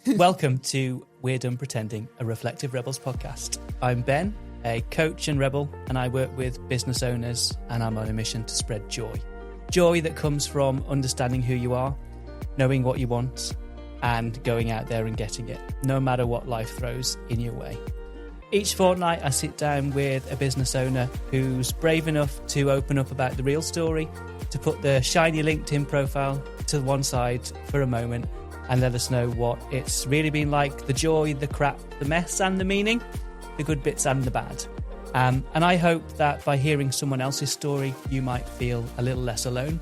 Welcome to We're Done Pretending, a Reflective Rebels podcast. I'm Ben, a coach and rebel, and I work with business owners, and I'm on a mission to spread joy. Joy that comes from understanding who you are, knowing what you want, and going out there and getting it, no matter what life throws in your way. Each fortnight, I sit down with a business owner who's brave enough to open up about the real story, to put the shiny LinkedIn profile to one side for a moment and let us know what it's really been like, the joy, the crap, the mess and the meaning, the good bits and the bad. And I hope that by hearing someone else's story, you might feel a little less alone.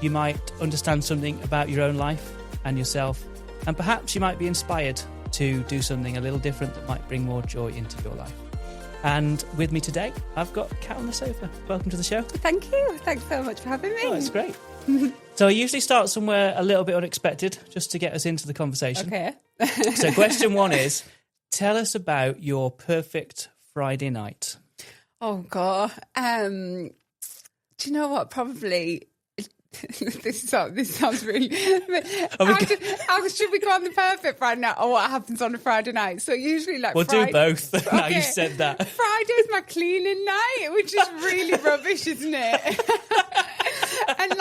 You might understand something about your own life and yourself, and perhaps you might be inspired to do something a little different that might bring more joy into your life. And with me today, I've got Kat on the sofa. Welcome to the show. Thank you. Thanks so much for having me. Oh, it's great. So I usually start somewhere a little bit unexpected, just to get us into the conversation. Okay. So question one is, tell us about your perfect Friday night. Oh, God. Do you know what? Probably... this sounds really... How should we go on the perfect Friday night or what happens on a Friday night? So usually like we'll do both. Okay. Now you said that. Friday's my cleaning night, which is really rubbish, isn't it? And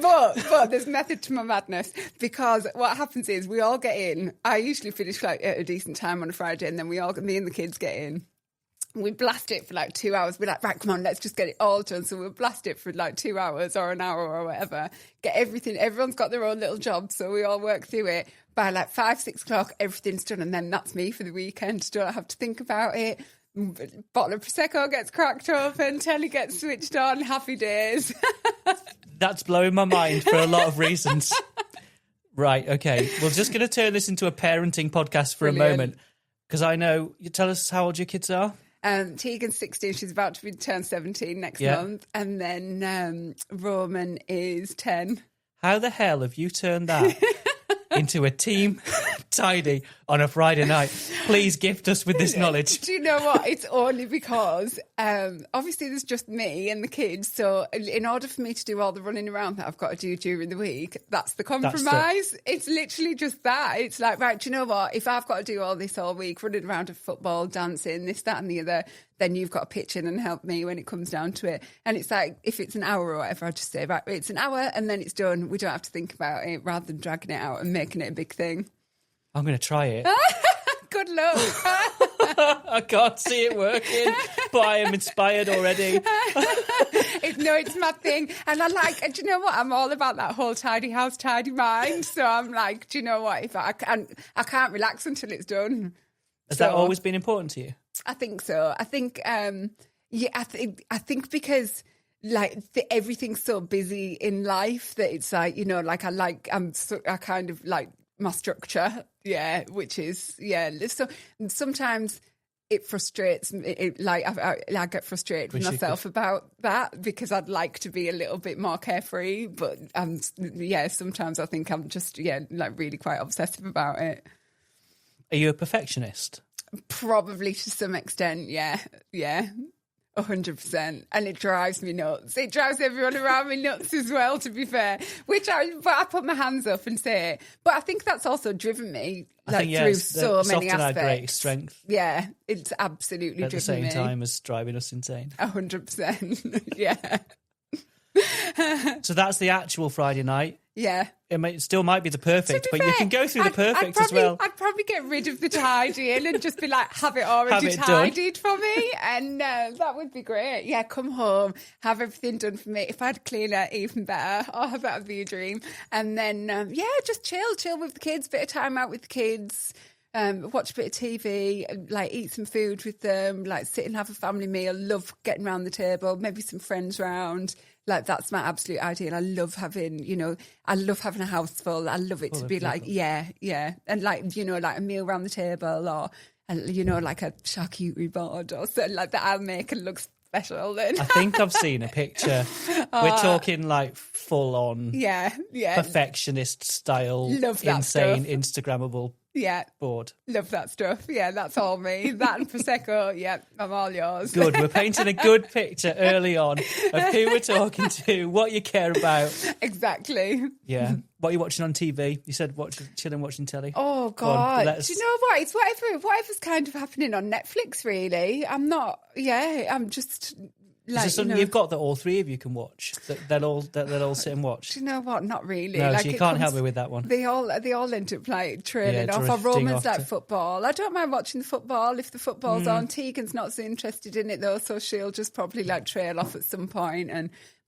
but there's method to my madness, because what happens is we all get in. I usually finish like at a decent time on a Friday, and then me and the kids get in. We blast it for like 2 hours. We're like, right, come on, let's just get it all done. So we'll blast it for like 2 hours or an hour or whatever. Get everything. Everyone's got their own little job, so we all work through it. By like 5, 6 o'clock, everything's done, and then that's me for the weekend. Don't have to think about it. Bottle of Prosecco gets cracked open, telly gets switched on, happy days. That's blowing my mind for a lot of reasons. Right, okay. We're just going to turn this into a parenting podcast for Brilliant. a moment, because I know, you tell us how old your kids are. Tegan's 16, she's about to turn 17 next month. And then Roman is 10. How the hell have you turned that into a team tidy on a Friday night? Please gift us with this knowledge. Do you know what? It's only because obviously there's just me and the kids. So in order for me to do all the running around that I've got to do during the week, that's the compromise. It's literally just that. It's like, right, do you know what? If I've got to do all this all week, running around to football, dancing, this, that and the other, then you've got to pitch in and help me when it comes down to it. And it's like, if it's an hour or whatever, I just say, right, it's an hour and then it's done. We don't have to think about it, rather than dragging it out and making it a big thing. I'm going to try it. Good luck. I can't see it working, but I am inspired already. It's my thing. And do you know what? I'm all about that whole tidy house, tidy mind. So I'm like, do you know what? If I can't relax until it's done. Has that always been important to you? I think so. I think, I think because everything's so busy in life that it's like, you know, like I kind of like my structure, which is, So sometimes it frustrates me. I get frustrated with myself about that, because I'd like to be a little bit more carefree. But sometimes I think I'm just really quite obsessive about it. Are you a perfectionist? Probably to some extent, yeah. 100%. And it drives me nuts. It drives everyone around me nuts as well, to be fair. But I put my hands up and say it. But I think that's also driven me through so many aspects. It's often our greatest strength. Yeah, it's absolutely driven me. At the same time as driving us insane. 100%, yeah. So that's the actual Friday night. Yeah. It still might be the perfect, but you can go through the perfect as well. I'd probably get rid of the tidying and just be like, have it already tidied for me. And that would be great. Yeah, come home, have everything done for me. If I had a cleaner, even better. Oh, that would be a dream. And then, just chill with the kids, bit of time out with the kids. Watch a bit of TV, eat some food with them, sit and have a family meal. Love getting around the table, maybe some friends round. That's my absolute ideal. I love having a house full. I love it to be and a meal around the table, or a charcuterie board or something like that. I'll make it look special. Then I think I've seen a picture. We're talking full on, perfectionist style, love that insane, stuff. Instagrammable Yeah. board. Love that stuff. Yeah, that's all me. That and Prosecco. Yeah, I'm all yours. Good. We're painting a good picture early on of who we're talking to, what you care about. Exactly. Yeah. What are you watching on TV? You said chilling watching telly. Oh, God. Do you know what? It's whatever's kind of happening on Netflix, really. I'm just... Is there something you've got that all three of you can watch? That they'll all sit and watch? Do you know what? Not really. No, so you can't help me with that one. They all end up trailing off. Or Roman's like football. I don't mind watching the football if the football's on. Tegan's not so interested in it though, so she'll just probably trail off at some point.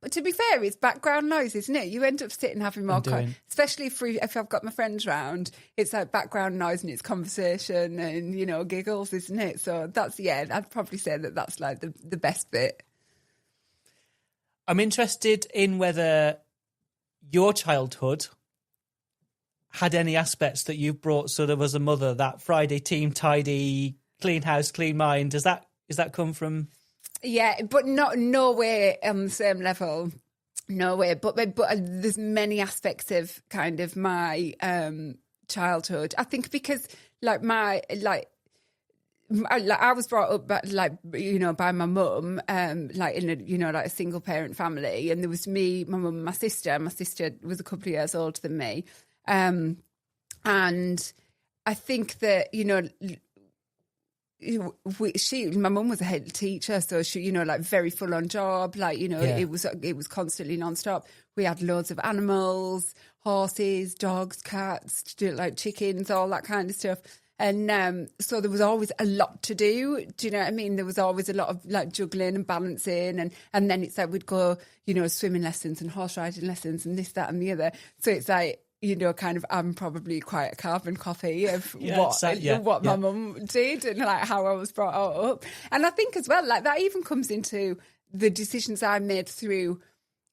But to be fair, it's background noise, isn't it? You end up sitting having more, especially if I've got my friends round. It's like background noise and it's conversation and giggles, isn't it? So that's I'd probably say that's like the best bit. I'm interested in whether your childhood had any aspects that you've brought sort of as a mother, that Friday team tidy, clean house, clean mind. Does that come from? Yeah, but nowhere on the same level. No way. But there's many aspects of kind of my childhood. I think because I was brought up by my mum, in a single parent family, and there was me, my mum, and my sister. My sister was a couple of years older than me, and I think that my mum was a head teacher, so she very full on job. It was constantly non-stop. We had loads of animals, horses, dogs, cats, chickens, all that kind of stuff. And so there was always a lot to do. Do you know what I mean? There was always a lot of juggling and balancing. And then it's we'd go, swimming lessons and horse riding lessons and this, that and the other. So it's kind of I'm probably quite a carbon copy of what my mum did and how I was brought up. And I think as well, that even comes into the decisions I made through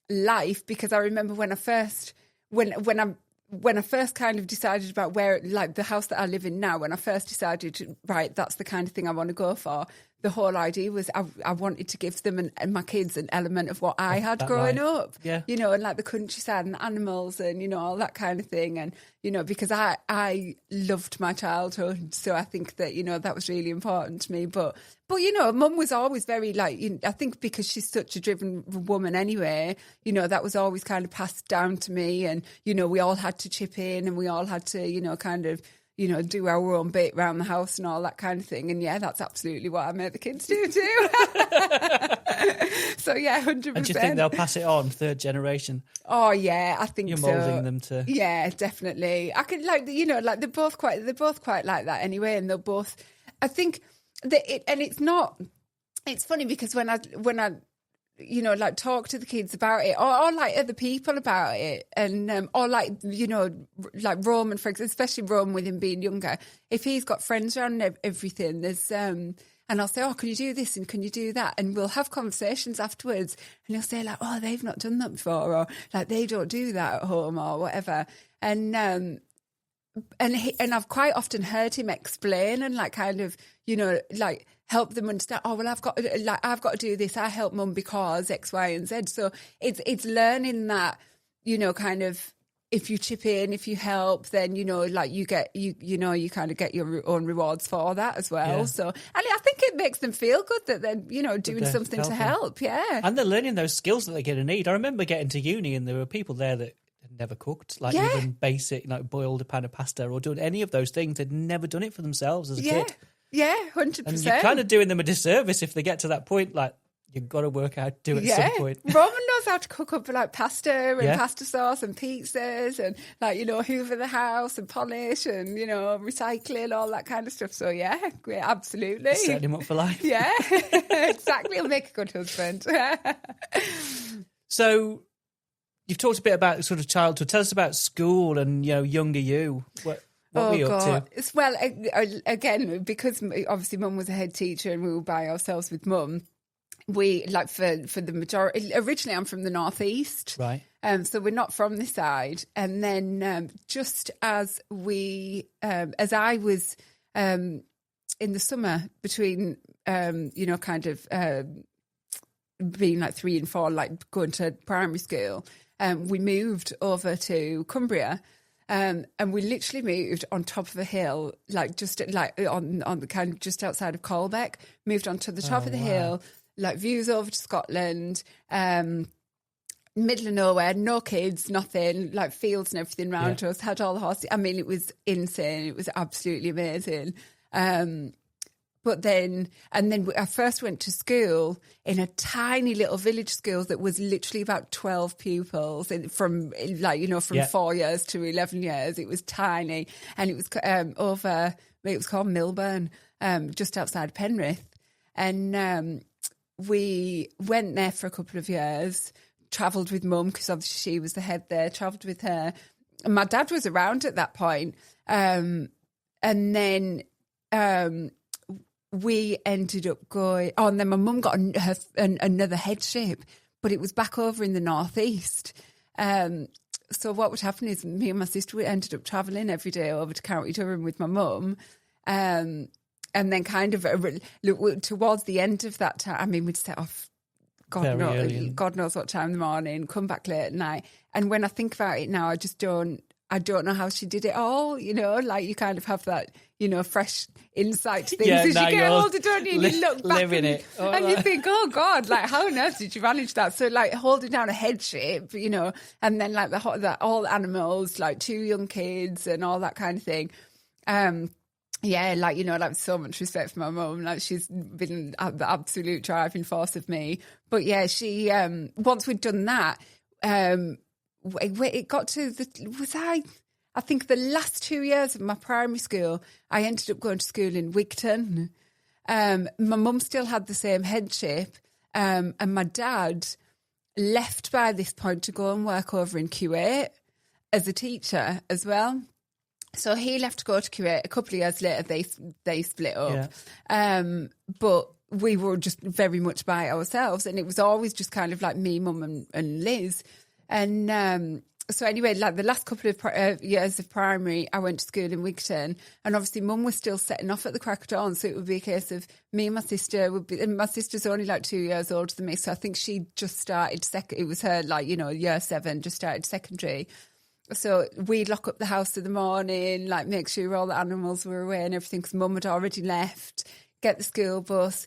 life, because I remember when I first kind of decided about where, the house that I live in now, when I first decided, right, that's the kind of thing I want to go for, the whole idea was I wanted to give them and my kids an element of what I had growing up. Yeah. And the countryside and the animals and, all that kind of thing. And, because I loved my childhood. So I think that, that was really important to me. But Mum was always very I think because she's such a driven woman anyway, that was always kind of passed down to me. And, we all had to chip in and we all had to, kind of, do our own bit around the house and all that kind of thing. And that's absolutely what I made the kids do too. So 100%. And do you think they'll pass it on, third generation? Oh yeah, I think you're moulding them to. Yeah, definitely. I could they're both quite like that anyway, and they're both. I think that it's funny because when I talk to the kids about it, or other people about it, and Roman, for example, especially Roman with him being younger, if he's got friends around and everything, there's and I'll say, oh, can you do this and can you do that? And we'll have conversations afterwards, and he'll say oh, they've not done that before, or they don't do that at home, or whatever. And I've quite often heard him explain and help them understand. Oh well, I've got to do this. I help Mum because X, Y, and Z. So it's learning that kind of if you chip in, if you help, then you get you kind of get your own rewards for that as well. Yeah. So and I think it makes them feel good that they're doing something helping. To help. Yeah, and they're learning those skills that they're going to need. I remember getting to uni and there were people there that never cooked, even basic, boiled a pan of pasta or doing any of those things. They'd never done it for themselves as a kid. Yeah, 100%. And you're kind of doing them a disservice if they get to that point. You've got to work out how to do it at some point. Roman knows how to cook up pasta and pasta sauce and pizzas and hoover the house and polish and recycling, all that kind of stuff. So absolutely. Setting him up for life. Yeah, exactly. He'll make a good husband. So you've talked a bit about sort of childhood. Tell us about school and younger you. What were you up to? Well, again, because obviously Mum was a head teacher and we were by ourselves with Mum. We for the majority. Originally, I'm from the northeast, right? So we're not from this side. And then just as I was in the summer between kind of being 3 and 4, going to primary school, we moved over to Cumbria. And we literally moved on top of a hill, like just like on the kind of just outside of Colbeck, moved onto the top of the hill, like views over to Scotland, middle of nowhere, no kids, nothing, like fields and everything around us, had all the horses. I mean, it was insane. It was absolutely amazing. But then I first went to school in a tiny little village school that was literally about 12 pupils from 4 years to 11 years. It was tiny. And it was it was called Milburn, just outside Penrith. And we went there for a couple of years, travelled with Mum, because obviously she was the head there, travelled with her. And my dad was around at that point. And then we ended up going, and then my mum got another headship, but it was back over in the northeast. So what would happen is me and my sister ended up travelling every day over to County Durham with my mum. And then kind of towards the end of that time, I mean, we'd set off God knows what time in the morning, come back late at night. And when I think about it now, I don't know how she did it all, like you kind of have that, fresh insight to things as you get older, don't you? And you look back and you think, oh God, like how on earth did you manage that? So like holding down a headship, and then like all animals, like 2 young kids and all that kind of thing. Like so much respect for my mum. Like she's been the absolute driving force of me. But yeah, she, once we'd done that, it got to I think the last 2 years of my primary school, I ended up going to school in Wigton. My mum still had the same headship, and my dad left by this point to go and work over in Kuwait as a teacher as well. So he left to go to Kuwait. A couple of years later, they split up. Yeah. But we were just very much by ourselves, and it was always just kind of like me, Mum, and Liz. And so anyway, like the last couple of years of primary, I went to school in Wigton, and obviously Mum was still setting off at the crack of dawn, so it would be a case of me and my sister and my sister's only like 2 years older than me, so I think she just started it was her year 7, just started secondary. So we'd lock up the house in the morning, like make sure all the animals were away and everything, because Mum had already left. Get the school bus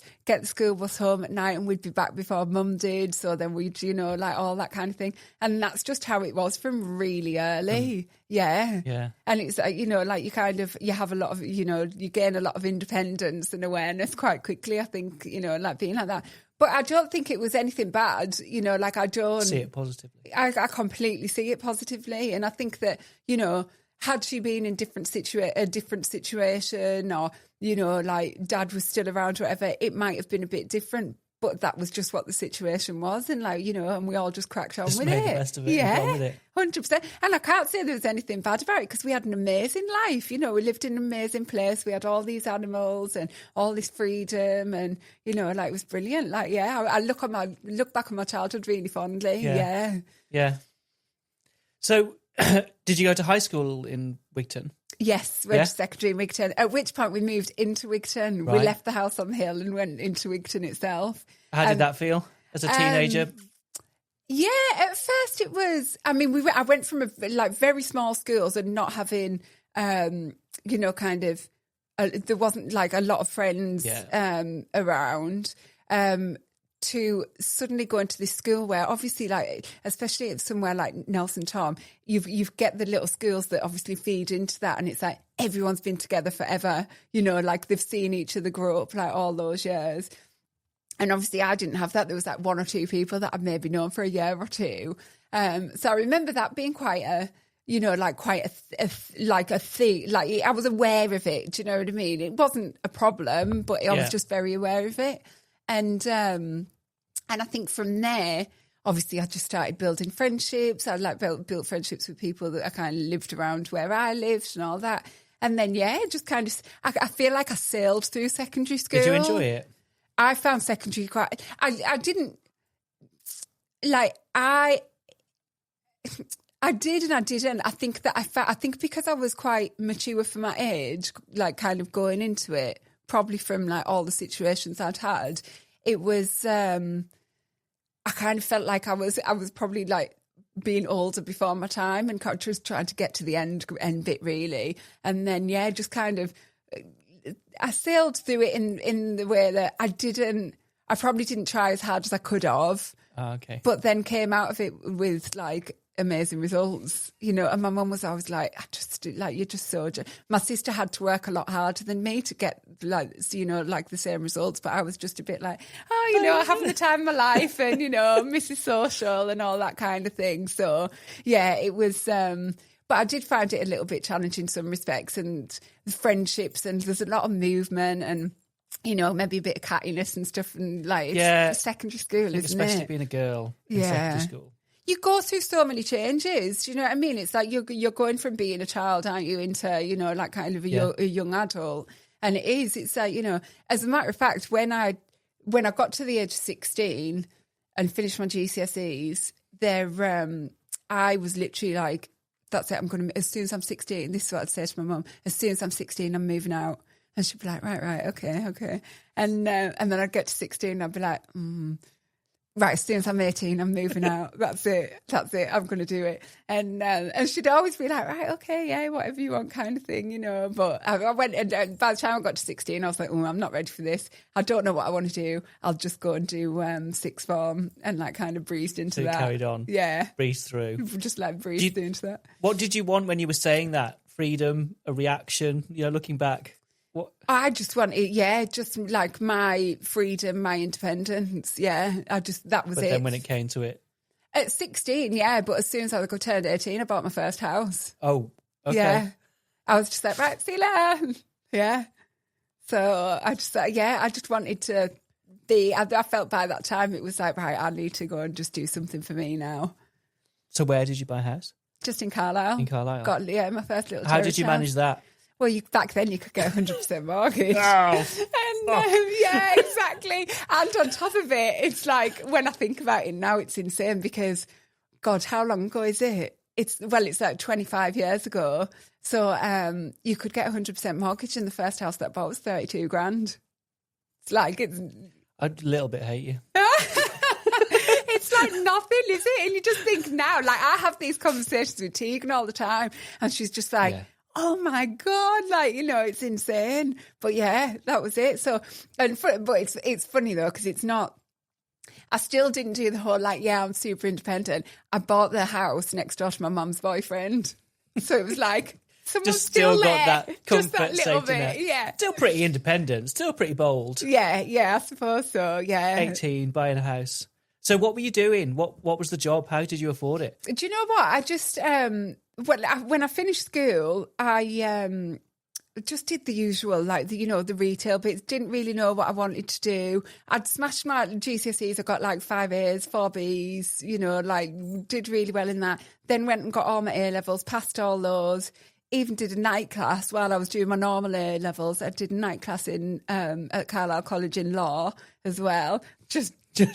home at night, and we'd be back before Mum did. So then we'd, like all that kind of thing. And that's just how it was from really early. Yeah. And it's like, like you have a lot of, you gain a lot of independence and awareness quite quickly, I think, like being like that. But I don't think it was anything bad, like I don't... See it positively. I completely see it positively. And I think that, had she been in a different situation, or, like Dad was still around, or whatever, it might have been a bit different. But that was just what the situation was. And and we all just cracked on with it. Made the best of it. Yeah, 100%. And I can't say there was anything bad about it, because we had an amazing life. We lived in an amazing place. We had all these animals and all this freedom, and, it was brilliant. Like, yeah, I look back on my childhood really fondly. Yeah. So did you go to high school in Wigton? Yes, went to secondary in Wigton, at which point we moved into Wigton. Right. We left the house on the hill and went into Wigton itself. How did that feel as a teenager? Yeah, at first it was, I mean, I went from very small schools and not having, there wasn't like a lot of friends around, to suddenly go into this school where obviously, like, especially if somewhere like Nelson Tom, you've get the little schools that obviously feed into that, and it's like everyone's been together forever, like they've seen each other grow up like all those years. And obviously I didn't have that. There was like 1 or 2 people that I'd maybe known for a year or two. So I remember that being quite a thing. Like I was aware of it. Do you know what I mean? It wasn't a problem, but I was just very aware of it. And I think from there, obviously, I just started building friendships. I built friendships with people that I kind of lived around where I lived and all that. And then, just kind of, I feel like I sailed through secondary school. Did you enjoy it? I found secondary quite. I didn't like. I did and I didn't. I think that I think because I was quite mature for my age, like kind of going into it, probably from like all the situations I'd had, it was. I kind of felt like I was probably like being older before my time and just trying to get to the end bit really. And then, just kind of, I sailed through it in the way that I probably didn't try as hard as I could have. Oh, okay. But then came out of it with like amazing results, and my mum was always like, you're just so... My sister had to work a lot harder than me to get like the same results, but I was just a bit like, having the time of my life and, Mrs. Social and all that kind of thing. So, yeah, it was... But I did find it a little bit challenging in some respects, and friendships, and there's a lot of movement and, maybe a bit of cattiness and stuff, and like it's secondary school, isn't especially it? being a girl in secondary school. You go through so many changes. Do you know what I mean? It's like you're going from being a child, aren't you, into, like kind of a young adult. And it is. It's like, as a matter of fact, when I got to the age of 16 and finished my GCSEs, I was literally like, that's it, as soon as I'm 16, this is what I'd say to my mum, as soon as I'm 16, I'm moving out. And she'd be like, right, okay. And then I'd get to 16 and I'd be like, right, as soon as I'm 18, I'm moving out. That's it. I'm going to do it. And she'd always be like, right, okay, yeah, whatever you want kind of thing, But I went, and by the time I got to 16, I was like, I'm not ready for this. I don't know what I want to do. I'll just go and do sixth form, and like kind of breezed into that. Carried on. Yeah. Breezed through. Just like breezed into that. What did you want when you were saying that? Freedom, a reaction, looking back? What? I just wanted, just like my freedom, my independence. Yeah, that was it. But then when it came to it? At 16, but as soon as I turned 18, I bought my first house. Oh, okay. Yeah. I was just like, right, see you later. Yeah. So I just wanted to be, I felt by that time it was like, right, I need to go and just do something for me now. So where did you buy a house? Just in Carlisle. In Carlisle? Got, my first little How did you manage that? Well, back then you could get 100% mortgage. Oh. And exactly. And on top of it, it's like, when I think about it now, it's insane because, God, how long ago is it? It's like 25 years ago. So you could get 100% mortgage, and the first house that I bought was 32 grand. It's like, I a little bit hate you. It's like nothing, is it? And you just think now, like I have these conversations with Tegan all the time, and she's just like, oh my God, like, it's insane. But yeah, that was it. So, but it's funny though, because it's not, I still didn't do the whole like, I'm super independent. I bought the house next door to my mum's boyfriend. So it was like, someone's just still got there, that comfort, just that little safety bit, net. yeah. Still pretty independent, still pretty bold. Yeah, I suppose so, yeah. 18, buying a house. So what were you doing? What was the job? How did you afford it? Do you know what? I just, when I finished school, I just did the usual, like, the retail bits. Didn't really know what I wanted to do. I'd smashed my GCSEs. I got like 5 A's, 4 B's, like did really well in that. Then went and got all my A-levels, passed all those. Even did a night class while I was doing my normal A-levels. I did a night class at Carlisle College in law as well. Just do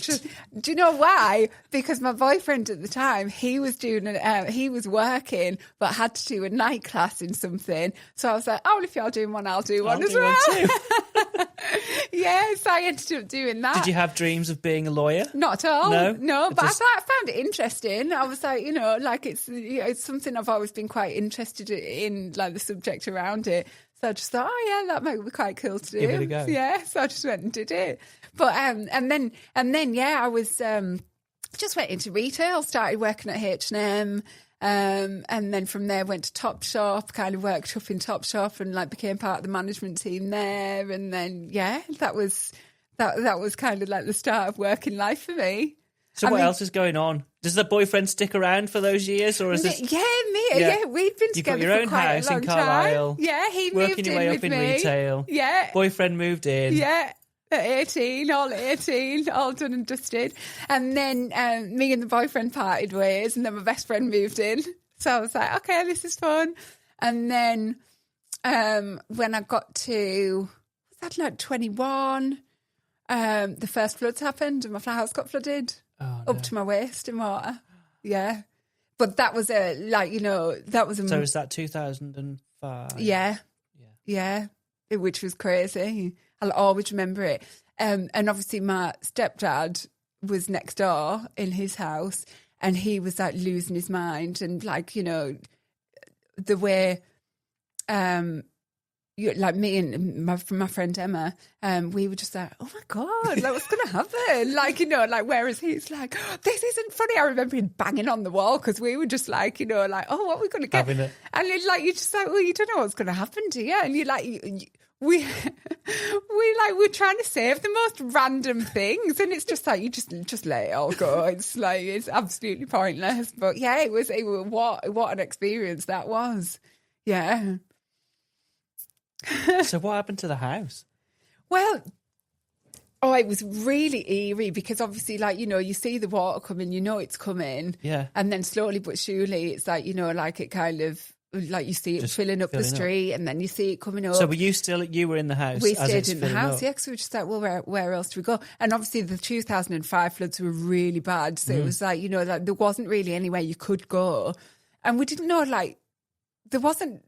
you know why? Because my boyfriend at the time, he was working, but had to do a night class in something. So I was like, if you're doing one, I'll do one as well. One too. Yeah, so I ended up doing that. Did you have dreams of being a lawyer? Not at all. No, but I found it interesting. I was like, like it's something I've always been quite interested in, like the subject around it. So I just thought, that might be quite cool to do. Give it a go. Yeah, so I just went and did it. But and then I was just went into retail, started working at H&M, and then from there went to Topshop, kind of worked up in Topshop and like became part of the management team there. And then that was kind of like the start of working life for me. So what else is going on? Does the boyfriend stick around for those years, or is this? Yeah, we'd been together your own for quite house a long in Carlisle. time. Yeah, he working moved your in way with up in me. retail. Yeah, boyfriend moved in. Yeah, at 18, all done and dusted. And then me and the boyfriend parted ways, and then my best friend moved in. So I was like, okay, this is fun. And then when I got to, was that like 21? The first floods happened, and my house got flooded. Oh, up to my waist in water. Yeah. But that was So is that 2005? Yeah. Which was crazy. I'll always remember it. And obviously my stepdad was next door in his house, and he was like losing his mind, and like, you know, the way, like me and my friend Emma, we were just like, oh my God, like what's going to happen? Like, you know, like, whereas he's like, oh, this isn't funny. I remember him banging on the wall because we were just like, you know, like, oh, what are we going to get? And it's like, you're just like, well, you don't know what's going to happen to you. And you're like, we're trying to save the most random things, and it's just like you just let it all go. It's like, it's absolutely pointless. But yeah, it was what an experience that was. Yeah. So what happened to the house? Well, it was really eerie because obviously, like, you know, you see the water coming, you know it's coming. Yeah. And then slowly but surely it's like, you know, like it kind of, like you see it just filling up the street and then you see it coming up. So you were in the house? We stayed in the house, yeah, because we were just like, well, where else do we go? And obviously the 2005 floods were really bad. So it was like, you know, like there wasn't really anywhere you could go. And we didn't know, like, there wasn't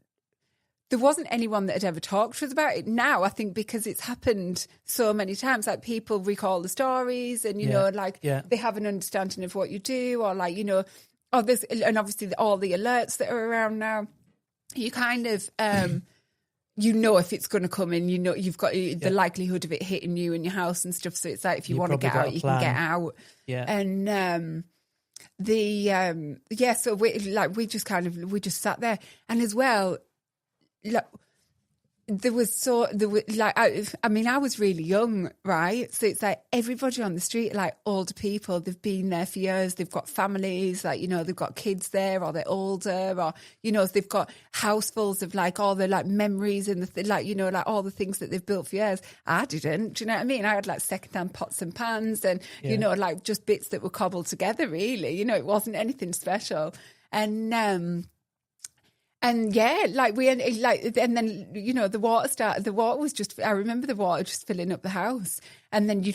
anyone that had ever talked to us about it. Now, I think because it's happened so many times, like people recall the stories and, you know, like they have an understanding of what you do, or like, you know, this, and obviously all the alerts that are around now, you kind of, you know, if it's going to come in, you know, you've got the likelihood of it hitting you in your house and stuff. So it's like, if you want to get out, you can get out. Yeah. And, so we just sat there. And as well, like, I was really young, right? So it's like everybody on the street, like older people, they've been there for years, they've got families, like, you know, they've got kids there, or they're older, or, you know, they've got housefuls of like all the like memories and like, you know, like all the things that they've built for years. I didn't, do you know what I mean? I had like secondhand pots and pans and, you know, like just bits that were cobbled together, really. You know, it wasn't anything special. And yeah, like and then, you know, the water was just, I remember the water just filling up the house. And then we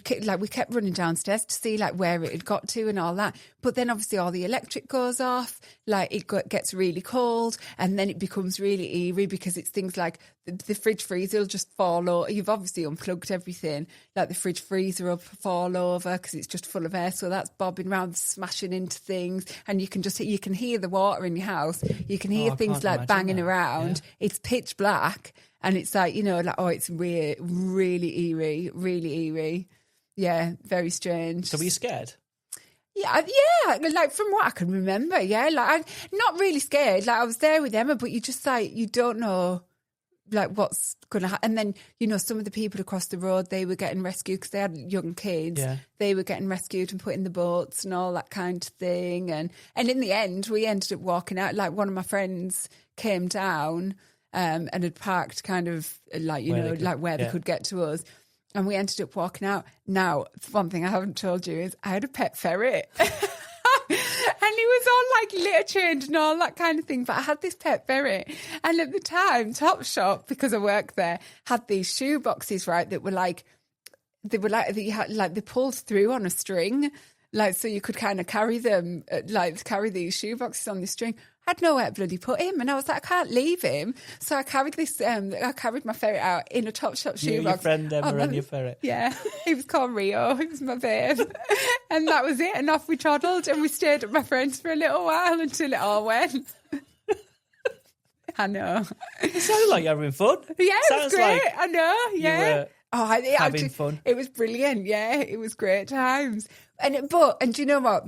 kept running downstairs to see like where it had got to and all that. But then obviously all the electric goes off, like it gets really cold, and then it becomes really eerie because it's things like the fridge freezer will just fall over. You've obviously unplugged everything, like the fridge freezer will fall over because it's just full of air. So that's bobbing around, smashing into things. And you can hear the water in your house. You can hear things like banging around. Yeah. It's pitch black. And it's like, you know, like, it's really eerie, really eerie. Yeah, very strange. So were you scared? Yeah, like from what I can remember, yeah. Like, I'm not really scared. Like, I was there with Emma, but you just like, you don't know, like, what's going to happen. And then, you know, some of the people across the road, they were getting rescued because they had young kids. Yeah. They were getting rescued and put in the boats and all that kind of thing. And in the end, we ended up walking out. Like, one of my friends came down and had parked kind of like, you know, like where they could get to us. And we ended up walking out. Now, one thing I haven't told you is I had a pet ferret. And he was on like litter change and all that kind of thing. But I had this pet ferret. And at the time, Topshop, because I worked there, had these shoe boxes, right, that were like, they pulled through on a string. Like, so you could kind of carry them, carry these shoe boxes on the string. I had nowhere to bloody put him, and I was like, I can't leave him. So I carried my ferret out in a Topshop shoebox. Your friend Emma and your ferret. Yeah, he was called Rio. He was my babe, and that was it. And off we toddled, and we stayed at my friend's for a little while until it all went. I know. It sounded like you're having fun. Yeah, it was great. Like I know. Yeah. Having fun. It was brilliant. Yeah, it was great times. And do you know what?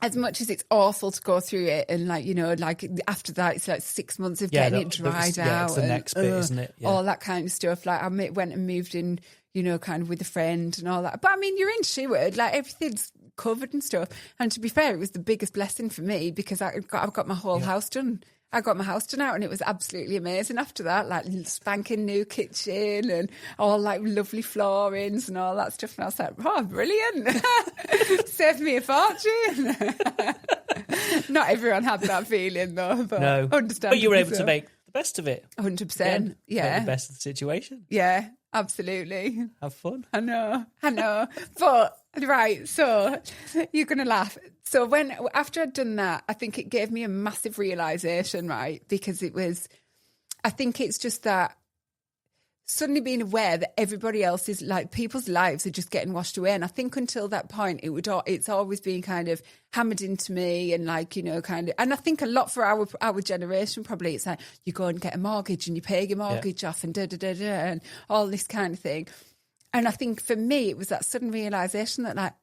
As much as it's awful to go through it, and like, you know, like after that, it's like 6 months of getting it dried out. Yeah, it's the next bit, isn't it? Yeah. All that kind of stuff. Like I went and moved in, you know, kind of with a friend and all that. But I mean, you're in Sherwood, like everything's covered and stuff. And to be fair, it was the biggest blessing for me because I've got my whole house done. I got my house done out and it was absolutely amazing after that, like spanking new kitchen and all like lovely floorings and all that stuff. And I was like, oh, brilliant. Saved me a fortune. Not everyone had that feeling though, but no. But you were able to make the best of it. 100%. Yeah. Make the best of the situation. Yeah, absolutely. Have fun. I know. But, right, so you're going to laugh. So after I'd done that, I think it gave me a massive realisation, right? Because I think it's just that suddenly being aware that everybody else is like, people's lives are just getting washed away. And I think until that point, it's always been kind of hammered into me and like, you know, kind of, and I think a lot for our generation, probably it's like you go and get a mortgage and you pay your mortgage off and and all this kind of thing. And I think for me, it was that sudden realization that like,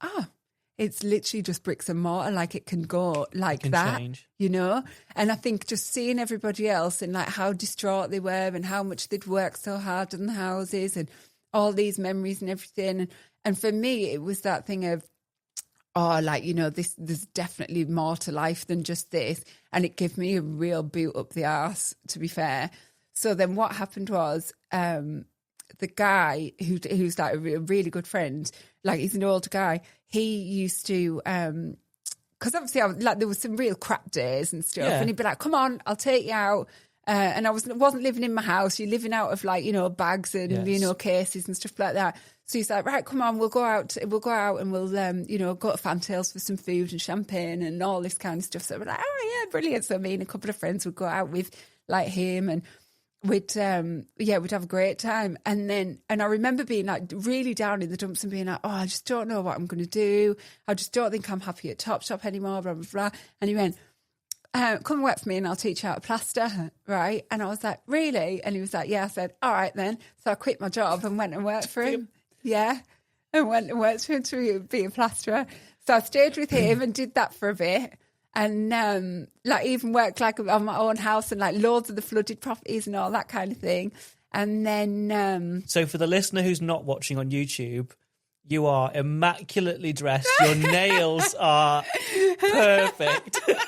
it's literally just bricks and mortar. Like it can go like that, change. You know? And I think just seeing everybody else and like how distraught they were and how much they'd worked so hard on the houses and all these memories and everything. And for me, it was that thing of, like, you know, there's definitely more to life than just this. And it gave me a real boot up the arse, to be fair. So then what happened was, the guy who's like a really good friend, like he's an older guy, he used to, because obviously there was some real crap days and stuff, and he'd be like, come on, I'll take you out. And I wasn't living in my house, you're living out of like, you know, bags and, you know, cases and stuff like that. So he's like, right, come on, we'll go out and we'll, you know, go to Fantails for some food and champagne and all this kind of stuff. So we're like, oh yeah, brilliant. So me and a couple of friends would go out with like him and we'd have a great time. And I remember being like really down in the dumps and being like, I just don't know what I'm going to do. I just don't think I'm happy at Topshop anymore, blah, blah, blah. And he went, come and work for me and I'll teach you how to plaster, right? And I was like, really? And he was like, yeah. I said, all right then. So I quit my job and went and worked for him. Yeah. And went and worked for him to be a plasterer. So I stayed with him and did that for a bit. And like even worked like on my own house and like loads of the flooded properties and all that kind of thing. And then so for the listener who's not watching on YouTube, you are immaculately dressed. Your nails are perfect. and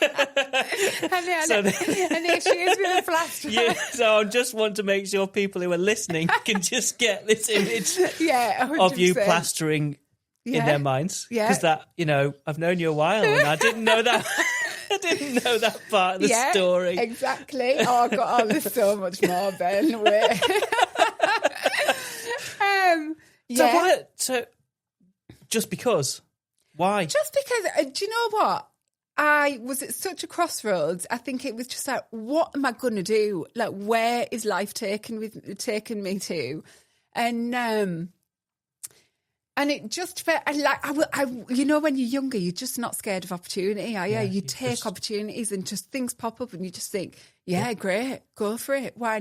there she is with a plaster. Yeah, so I just want to make sure people who are listening can just get this image of you plastering in their minds. Yeah. Because that, you know, I've known you a while and I didn't know that. I didn't know that part of the story. Exactly. Oh, I've got there's so much more, Ben. So just because? Why? Just because, do you know what? I was at such a crossroads. I think it was just like, what am I going to do? Like, where is life taking me to? And it just felt like, you know, when you're younger, you're just not scared of opportunity. You take opportunities and just things pop up and you just think, great, go for it. Why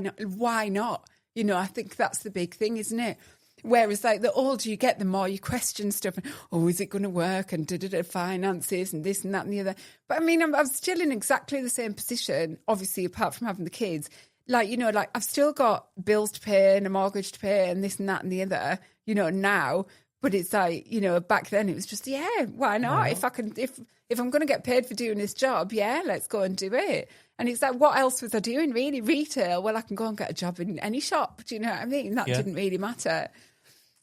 not? You know, I think that's the big thing, isn't it? Whereas like the older you get, the more you question stuff. And, is it going to work? And finances and this and that and the other. But I mean, I'm still in exactly the same position, obviously, apart from having the kids. Like, you know, like I've still got bills to pay and a mortgage to pay and this and that and the other, you know, now. But it's like, you know, back then it was just, why not? If I'm going to get paid for doing this job, let's go and do it. And it's like, what else was I doing really? Retail? Well, I can go and get a job in any shop. Do you know what I mean? That didn't really matter.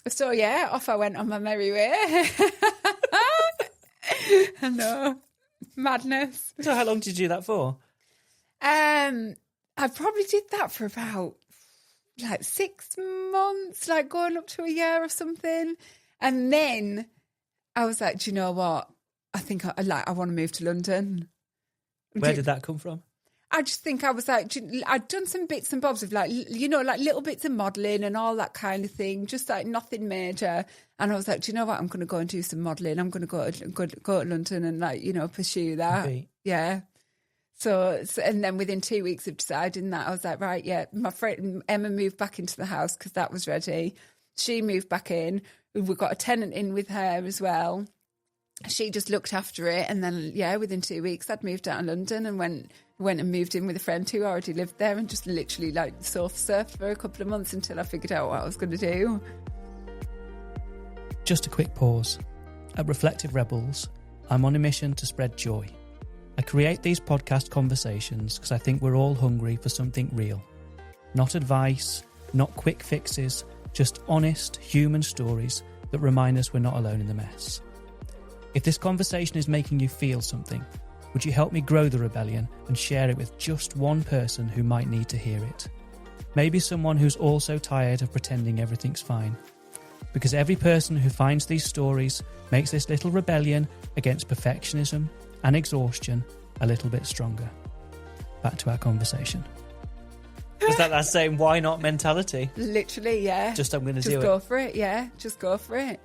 So, off I went on my merry way. I know. Madness. So how long did you do that for? I probably did that for about like 6 months, like going up to a year or something. And then I was like, do you know what? I think I want to move to London. Where did that come from? I just think I was like, I'd done some bits and bobs of like, you know, like little bits of modelling and all that kind of thing, just like nothing major. And I was like, do you know what? I'm going to go and do some modelling. I'm going to go to London and like, you know, pursue that. Okay. Yeah. So, and then within 2 weeks of deciding that, I was like, right, my friend Emma moved back into the house because that was ready. She moved back in. We got a tenant in with her as well. She just looked after it. And then, within 2 weeks, I'd moved out of London and went and moved in with a friend who already lived there and just literally like soft surfed for a couple of months until I figured out what I was going to do. Just a quick pause. At Reflective Rebels, I'm on a mission to spread joy. I create these podcast conversations because I think we're all hungry for something real. Not advice, not quick fixes, just honest human stories that remind us we're not alone in the mess. If this conversation is making you feel something, would you help me grow the rebellion and share it with just one person who might need to hear it? Maybe someone who's also tired of pretending everything's fine. Because every person who finds these stories makes this little rebellion against perfectionism and exhaustion a little bit stronger. Back to our conversation. Was that same why not mentality? Literally, yeah. Just I'm going to do it. Just go for it, yeah. Just go for it.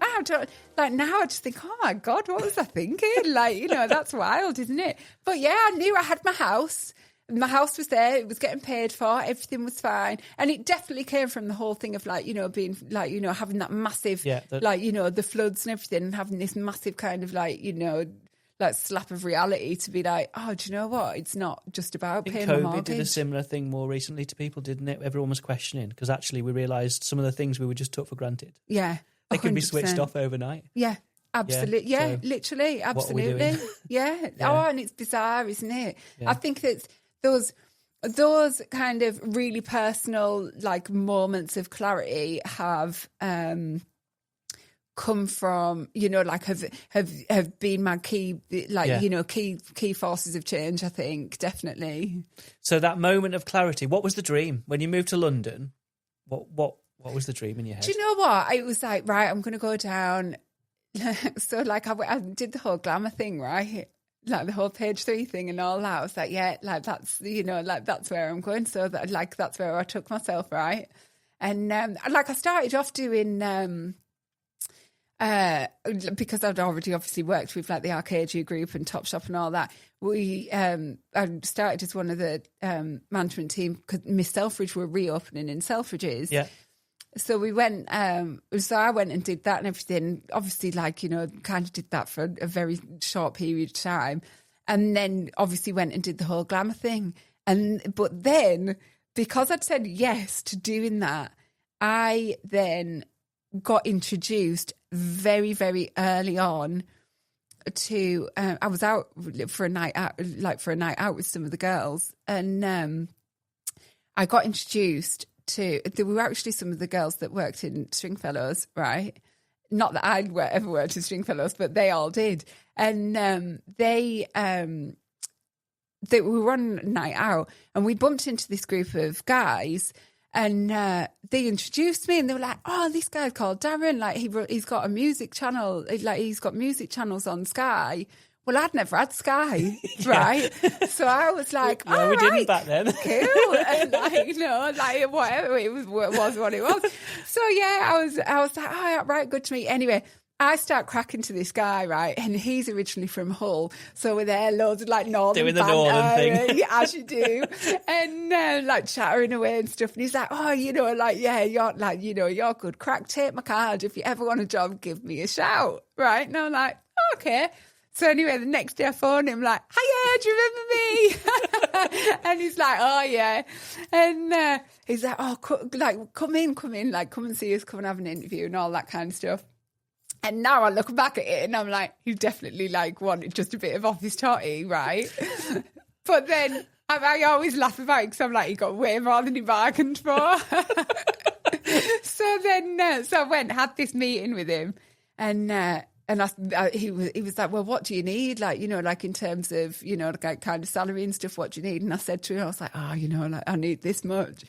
I don't, like, now I just think, oh my God, what was I thinking? Like, you know, that's wild, isn't it? But yeah, I knew I had my house. My house was there. It was getting paid for. Everything was fine. And it definitely came from the whole thing of, like, you know, being, like, you know, having that massive, like, you know, the floods and everything, and having this massive kind of, like, you know, like slap of reality to be like, oh, do you know what? It's not just about paying my mortgage. COVID did a similar thing more recently to people, didn't it? Everyone was questioning, because actually we realised some of the things we were just took for granted. Yeah. They can be switched off overnight. Yeah, absolutely. Yeah, so literally, absolutely. Yeah. Oh, and it's bizarre, isn't it? Yeah. I think that those kind of really personal, like, moments of clarity have come from, you know, like have been my key, like, you know, key forces of change, I think, definitely. So that moment of clarity, what was the dream when you moved to London? What was the dream in your head? Do you know what? It was like, right, I'm going to go down. So, like, I did the whole glamour thing, right? Like the whole page 3 thing and all that. I was like, yeah, like, that's, you know, like, that's where I'm going. So that, like, that's where I took myself, right? And like, I started off doing because I'd already obviously worked with, like, the Arcadia group and Topshop and all that. I started as one of the management team because Miss Selfridge were reopening in Selfridges. Yeah. So we went, so I went and did that and everything. Obviously, like, you know, kind of did that for a very short period of time. And then obviously went and did the whole glamour thing. But then, because I'd said yes to doing that, I then got introduced very, very early on to, I was out for a night out, with some of the girls. And I got introduced to, there were actually some of the girls that worked in Stringfellows, right? Not that I'd ever worked in Stringfellows, but they all did. And we were on a night out and we bumped into this group of guys and they introduced me and they were like, oh, this guy's called Darren. Like, he's got a music channel, like, he's got music channels on Sky. Well, I'd never had Sky, right? So I was like, yeah, we didn't back then. Cool. And, like, you know, like, whatever, it was what it was. So yeah, I was like, oh, yeah, right, good to meet. Anyway, I start cracking to this guy, right? And he's originally from Hull. So we're there, loads of, like, northern doing the banter, northern thing. Yeah, as you do. And like chattering away and stuff. And he's like, oh, you know, like, yeah, you're like, you know, you're good crack. Take my card. If you ever want a job, give me a shout. Right? And I'm like, oh, okay. So anyway, the next day I phoned him like, hiya, do you remember me? And he's like, oh, yeah. And he's like, oh, come in, like, come and see us, come and have an interview and all that kind of stuff. And now I look back at it and I'm like, he definitely, like, wanted just a bit of office totty, right? But then I always laugh about it because I'm like, he got way more than he bargained for. So I went, had this meeting with him and he was like, well, what do you need? Like, you know, like, in terms of, you know, like, kind of salary and stuff, what do you need? And I said to him, I was like, oh, you know, like, I need this much.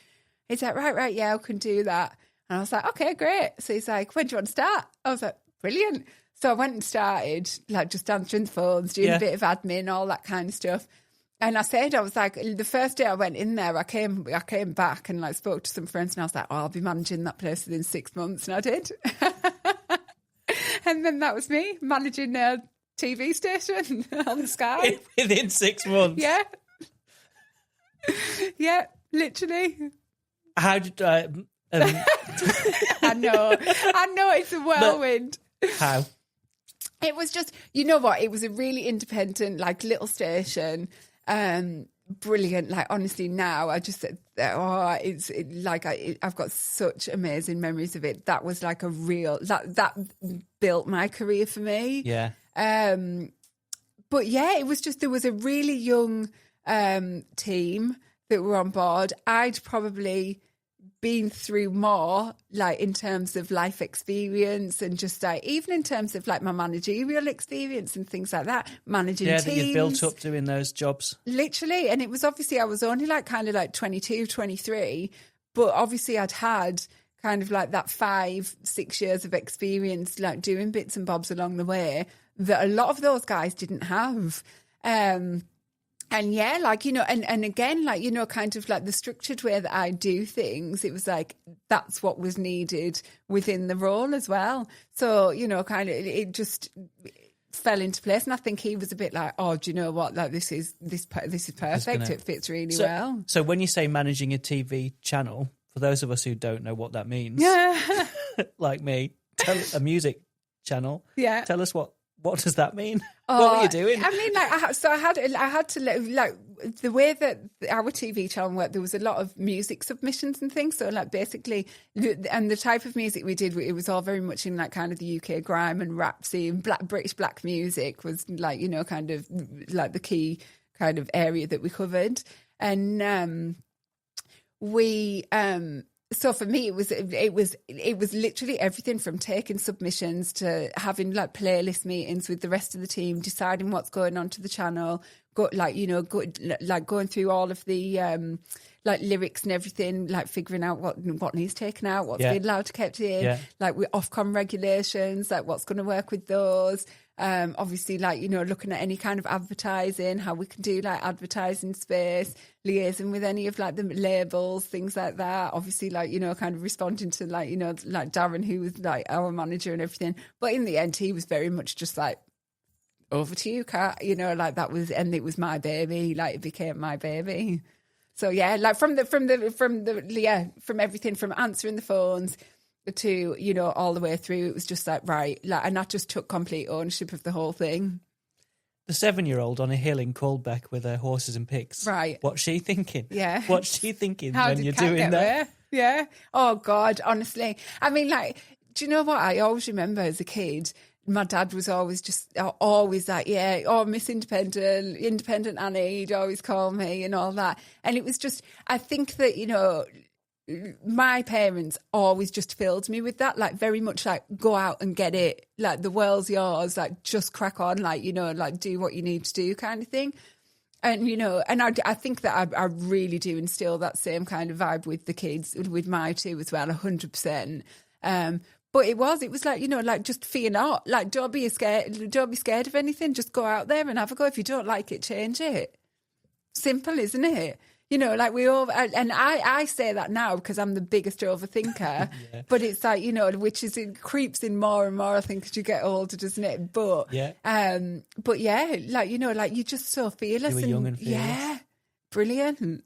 He's like, right, yeah, I can do that. And I was like, okay, great. So he's like, when do you want to start? I was like, brilliant. So I went and started, like, just answering the phones, doing a bit of admin, all that kind of stuff. And I said, I was like, the first day I went in there, I came back and, like, spoke to some friends and I was like, oh, I'll be managing that place within 6 months. And I did. And then that was me managing a TV station on Sky. Within 6 months? Yeah. Yeah, literally. How did I know it's a whirlwind. How? It was just, you know what? It was a really independent, like, little station. Brilliant. Like, honestly, now I just said, I've got such amazing memories of it. That was like a real, that built my career for me. Yeah. But yeah, it was just, there was a really young team that were on board. I'd probably been through more, like, in terms of life experience and just, like, even in terms of, like, my managerial experience and things like that, managing teams. Yeah, that you've built up doing those jobs. Literally. And it was obviously, I was only, like, kind of like 22, 23, but obviously I'd had kind of like that 5-6 years of experience, like, doing bits and bobs along the way that a lot of those guys didn't have. And And yeah, like, you know, and again, like, you know, kind of like the structured way that I do things, it was like, that's what was needed within the role as well. So, you know, kind of, it just fell into place. And I think he was a bit like, oh, do you know what? Like, this is perfect. It fits really well. So when you say managing a TV channel, for those of us who don't know what that means, like me, a music channel, tell us what does that mean? What were you doing? I mean, like, I had to like the way that our TV channel worked. There was a lot of music submissions and things. So, like, basically, and the type of music we did, it was all very much in like kind of the UK grime and rap scene. British black music was like, you know, kind of like the key kind of area that we covered, and So for me, it was literally everything from taking submissions to having like playlist meetings with the rest of the team, deciding what's going on to the channel, going through all of the like lyrics and everything, like figuring out what needs taken out, what's being allowed to kept in, like with Ofcom regulations, like what's going to work with those. Obviously, like, you know, looking at any kind of advertising, how we can do like advertising space, liaising with any of like the labels, things like that. Obviously, like, you know, kind of responding to like, you know, like Darren, who was like our manager and everything. But in the end, he was very much just like, over to you, Kat, you know, like that was, and it was my baby, like it became my baby. So yeah, like from everything from answering the phones to, you know, all the way through, it was just like, right, like, and I just took complete ownership of the whole thing. The 7-year-old on a hill in Coldbeck with her horses and pigs. Right. What's she thinking? Yeah. What's she thinking How when you're doing that? There? Yeah. Oh God, honestly. I mean, like, do you know what? I always remember as a kid, my dad was always like, yeah, oh, Miss Independent Annie, he'd always call me and all that. And it was just, I think that, you know, my parents always just filled me with that, like very much like, go out and get it, like the world's yours, like just crack on, like, you know, like do what you need to do kind of thing. And, you know, and I think that I really do instill that same kind of vibe with the kids, with my two as well, 100%. But it was like, you know, like just fear not, like don't be scared of anything. Just go out there and have a go. If you don't like it, change it. Simple, isn't it? You know, like we all, and I say that now because I'm the biggest overthinker, but it's like, you know, it creeps in more and more, I think, as you get older, doesn't it? But yeah, like, you know, like you're just so fearless. You were young and fearless. Yeah, brilliant.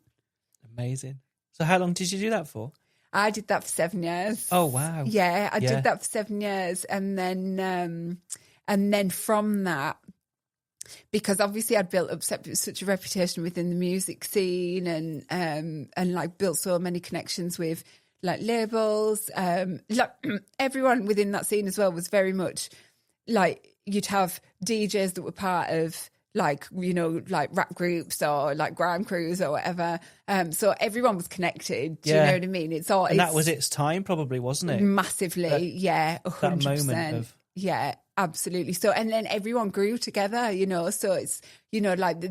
Amazing. So how long did you do that for? I did that for 7 years. Oh, wow. Yeah, I did that for 7 years. And then from that, because obviously I'd built up such a reputation within the music scene and like built so many connections with like labels. Like everyone within that scene as well was very much like, you'd have DJs that were part of like, you know, like rap groups or like grime crews or whatever. So everyone was connected. Do you know what I mean? And that was its time probably, wasn't it? Massively. Yeah. 100%. That moment of... Yeah, absolutely. So, and then everyone grew together, you know, so it's, you know, like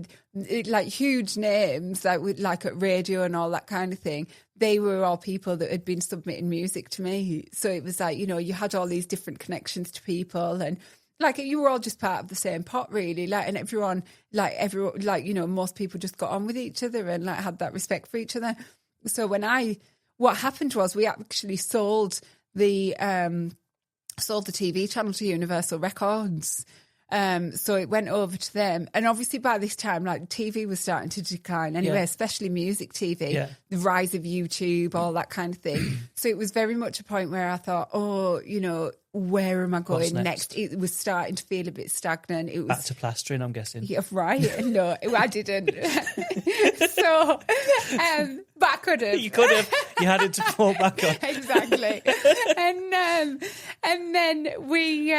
like huge names, like with like at radio and all that kind of thing. They were all people that had been submitting music to me. So it was like, you know, you had all these different connections to people, and like you were all just part of the same pot, really. Like, and everyone, like, you know, most people just got on with each other and like had that respect for each other. So what happened was we actually sold the TV channel to Universal Records. So it went over to them. And obviously by this time, like TV was starting to decline anyway, especially music TV, the rise of YouTube, all that kind of thing. So it was very much a point where I thought, oh, you know, where am I going next? It was starting to feel a bit stagnant. It was back to plastering, I'm guessing. Yeah, right. No, I didn't. So, but I could have. You could have. You had it to fall back on. Exactly. And then we,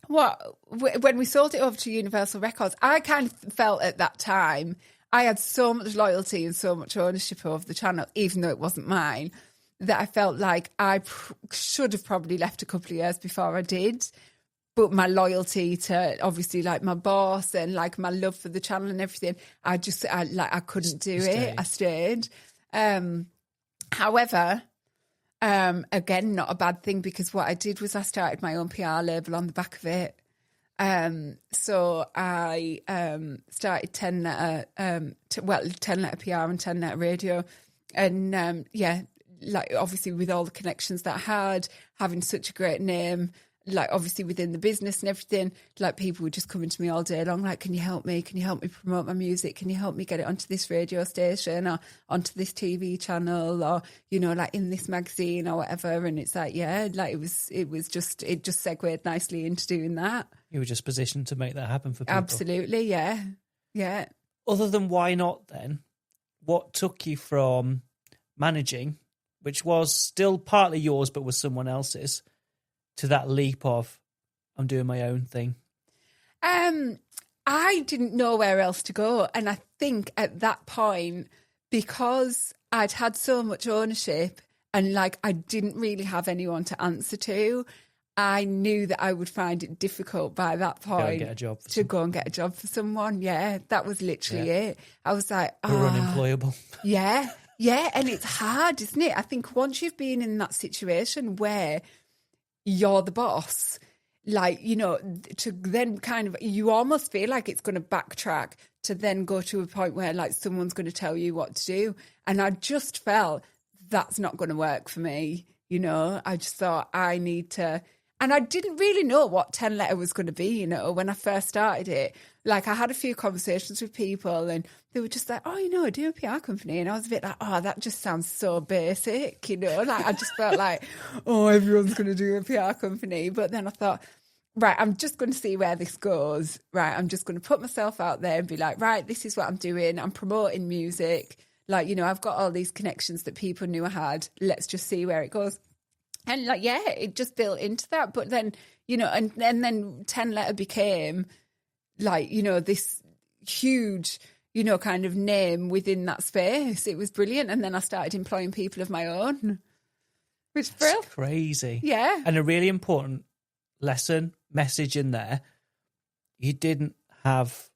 when we sold it over to Universal Records, I kind of felt at that time I had so much loyalty and so much ownership over the channel, even though it wasn't mine, that I felt like I should have probably left a couple of years before I did. But my loyalty to obviously like my boss and like my love for the channel and everything, I couldn't do it. I stayed. However, again, not a bad thing, because what I did was I started my own PR label on the back of it. So I started 10-letter PR and 10-letter radio. And like obviously with all the connections that I had, having such a great name, like obviously within the business and everything, like people were just coming to me all day long, like, can you help me? Can you help me promote my music? Can you help me get it onto this radio station or onto this TV channel or, you know, like in this magazine or whatever? And it's like, yeah, like it just segued nicely into doing that. You were just positioned to make that happen for people. Absolutely, yeah. Yeah. Other than why not then, what took you from managing, which was still partly yours but was someone else's, to that leap of, I'm doing my own thing? I didn't know where else to go. And I think at that point, because I'd had so much ownership and like I didn't really have anyone to answer to, I knew that I would find it difficult by that point to go and get a job for someone. Yeah, that was literally it. I was like, we're unemployable. Yeah. Yeah. And it's hard, isn't it? I think once you've been in that situation where you're the boss, like, you know, to then kind of, you almost feel like it's going to backtrack to then go to a point where like someone's going to tell you what to do. And I just felt that's not going to work for me. You know, I just thought I need to, and I didn't really know what 10-letter was going to be, you know, when I first started it. Like I had a few conversations with people and they were just like, oh, you know, I do a PR company. And I was a bit like, oh, that just sounds so basic, you know, like I just felt like, oh, everyone's going to do a PR company. But then I thought, right, I'm just going to see where this goes. Right, I'm just going to put myself out there and be like, right, this is what I'm doing. I'm promoting music. Like, you know, I've got all these connections that people knew I had. Let's just see where it goes. And like, yeah, it just built into that. But then, you know, and then 10-letter became like, you know, this huge, you know, kind of name within that space. It was brilliant. And then I started employing people of my own, which is brilliant. Crazy. Yeah. And a really important message in there. You didn't have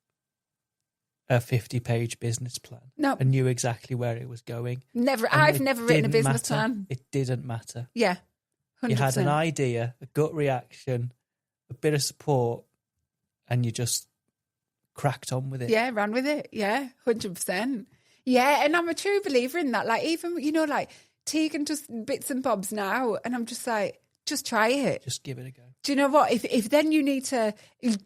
a 50-page business plan. No. And knew exactly where it was going. Never. I've never written a business plan. It didn't matter. Yeah. 100%. You had an idea, a gut reaction, a bit of support, and you just cracked on with it. Yeah, ran with it. Yeah, 100%. Yeah, and I'm a true believer in that. Like, even, you know, like, Tegan does bits and bobs now, and I'm just like, just try it. Just give it a go. Do you know what? If then you need to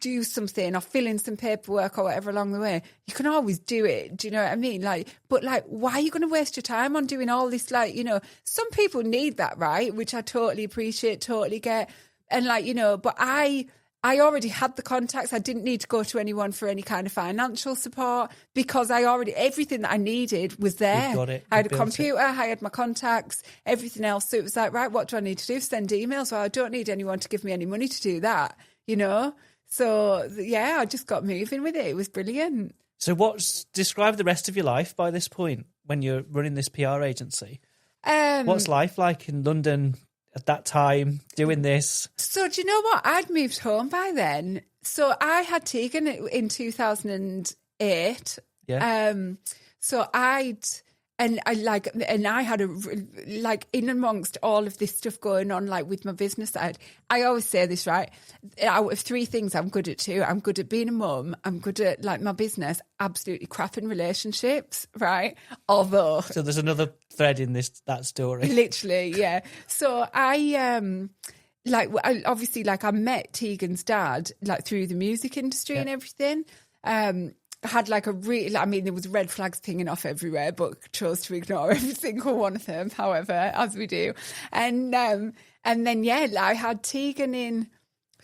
do something or fill in some paperwork or whatever along the way, you can always do it. Do you know what I mean? Like, but like, why are you going to waste your time on doing all this? Like, you know, some people need that, right? Which I totally appreciate, totally get. And like, you know, but I already had the contacts. I didn't need to go to anyone for any kind of financial support because everything that I needed was there. You got it. I had a computer, I had my contacts, everything else. So it was like, right, what do I need to do? Send emails? Well, I don't need anyone to give me any money to do that, you know? So yeah, I just got moving with it. It was brilliant. So describe the rest of your life by this point when you're running this PR agency? What's life like in London at that time, doing this? So do you know what? I'd moved home by then. So I had Tegan in 2008. Yeah. So I had in amongst all of this stuff going on, like with my business side, I always say this, right? Out of three things I'm good at too. I'm good at being a mum. I'm good at like my business, absolutely crap in relationships, right? Although. So there's another thread in that story. Literally, yeah. So I met Tegan's dad like through the music industry and everything. Had like there was red flags pinging off everywhere, but chose to ignore every single one of them, however, as we do. And then, I had Tegan in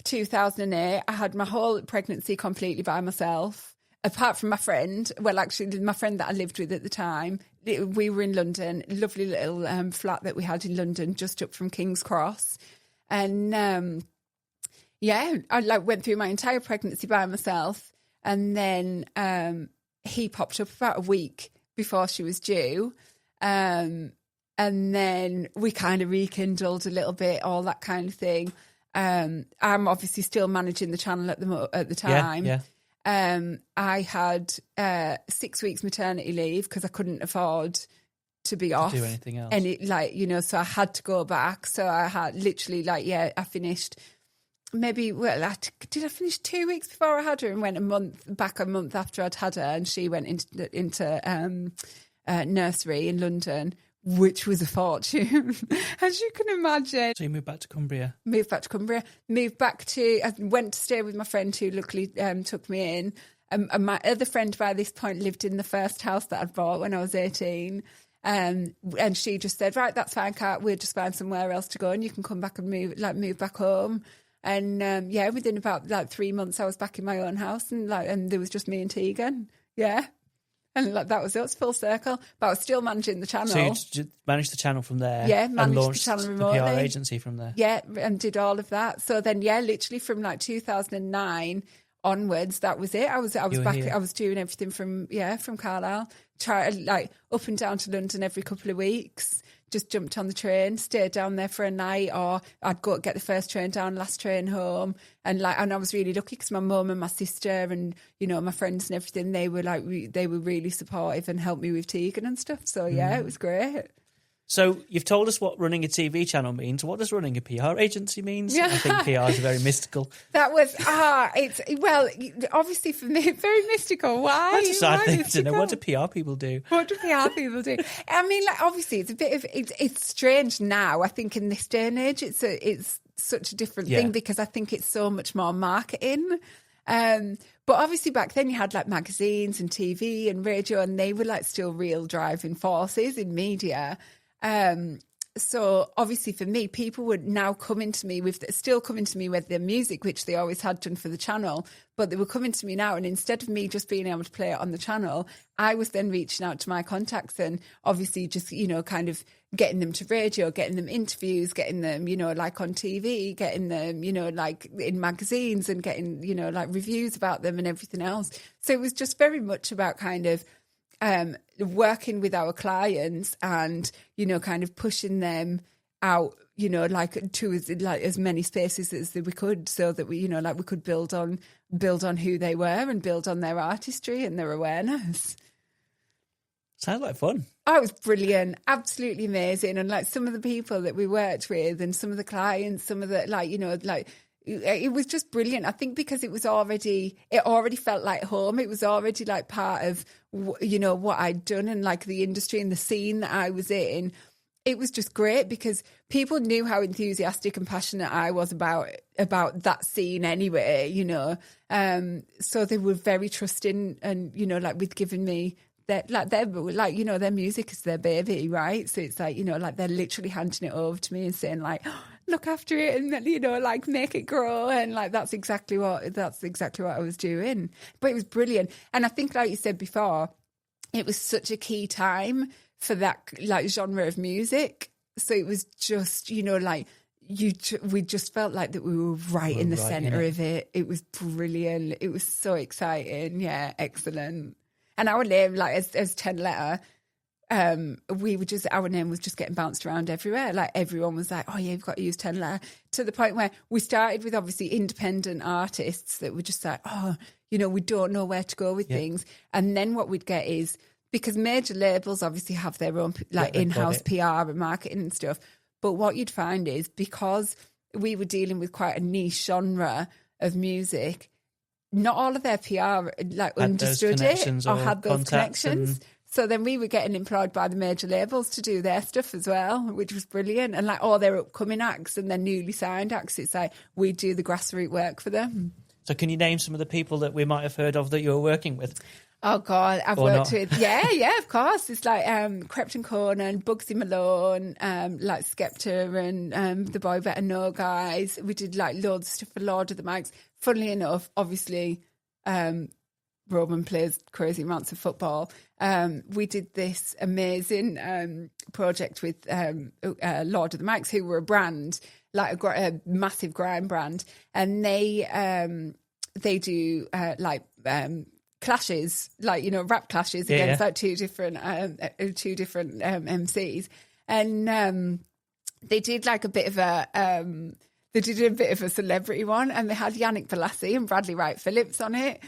2008. I had my whole pregnancy completely by myself, apart from my friend. Well, actually, my friend that I lived with at the time. We were in London, lovely little flat that we had in London, just up from King's Cross. And, I went through my entire pregnancy by myself. And then he popped up about a week before she was due. And then we kind of rekindled a little bit, all that kind of thing. I'm obviously still managing the channel at the time. Yeah. I had 6 weeks maternity leave because I couldn't afford to be off. Do anything else. And so I had to go back. So I had literally I finished maybe, did I finish 2 weeks before I had her and went a month after I'd had her, and she went into nursery in London, which was a fortune, as you can imagine. So you moved back to Cumbria? I went to stay with my friend who luckily took me in. And my other friend by this point lived in the first house that I'd bought when I was 18. And she just said, right, that's fine, Kat, we'll just find somewhere else to go and you can come back and move back home. And within about 3 months I was back in my own house, and there was just me and Tegan. Yeah. And that was it. It was full circle. But I was still managing the channel. So you managed the channel from there? Yeah, and managed launched the channel remotely. The PR agency from there? Yeah, and did all of that. So then, literally from 2009 onwards, that was it. I was back. Here. I was doing everything from Carlisle, up and down to London every couple of weeks. Just jumped on the train, stayed down there for a night, or I'd go get the first train down, last train home, and I was really lucky because my mum and my sister and my friends and everything, they were really supportive and helped me with Tegan and stuff. So it was great. So you've told us what running a TV channel means. What does running a PR agency mean? I think PR is very mystical. That was obviously for me, very mystical. Why? I decided to know, what do PR people do? What do PR people do? I mean, obviously it's a bit of it's strange now. I think in this day and age, it's such a different thing because I think it's so much more marketing. But obviously back then you had magazines and TV and radio, and they were still real driving forces in media. So obviously for me, people would now still coming to me with their music, which they always had done for the channel, but they were coming to me now. And instead of me just being able to play it on the channel, I was then reaching out to my contacts and obviously just, kind of getting them to radio, getting them interviews, getting them, on TV, getting them, in magazines and getting, reviews about them and everything else. So it was just very much about kind of, working with our clients and kind of pushing them out to as many spaces as we could, so that we we could build on who they were and build on their artistry and their awareness. Sounds like fun. Oh, it was brilliant, absolutely amazing. And some of the people that we worked with and some of the clients, some of the it was just brilliant. I think because it already felt like home. It was already part of, what I'd done and the industry and the scene that I was in. It was just great because people knew how enthusiastic and passionate I was about that scene anyway, so they were very trusting and, with giving me their music is their baby, right? So it's they're literally handing it over to me and saying look after it and make it grow, and that's exactly what I was doing. But it was brilliant, and I think like you said before, it was such a key time for that genre of music. So it was just we just felt like that we were right in the centre of it. It was brilliant. It was so exciting. Yeah, excellent. And our name, as 10 Letter, our name was just getting bounced around everywhere. Everyone was like, oh yeah, you've got to use 10 Letter, to the point where we started with obviously independent artists that were just like, oh, we don't know where to go with things. And then what we'd get is, because major labels obviously have their own in-house PR and marketing and stuff. But what you'd find is, because we were dealing with quite a niche genre of music, not all of their PR understood it or had those connections. So then we were getting employed by the major labels to do their stuff as well, which was brilliant. And all their upcoming acts and their newly signed acts, it's we do the grassroots work for them. So can you name some of the people that we might have heard of that you were working with? Oh God, I've worked with, yeah, of course. It's Crepton Conan, Bugsy Malone, Skepta and The Boy Better Know guys. We did loads of stuff for Lord of the Mics. Funnily enough, obviously, Roman plays crazy amounts of football. We did this amazing project with Lord of the Mics, who were a brand, a massive grime brand, and they do clashes, rap clashes against two different MCs, and they did a bit of a. They did a bit of a celebrity one, and they had Yannick Balassi and Bradley Wright Phillips on it,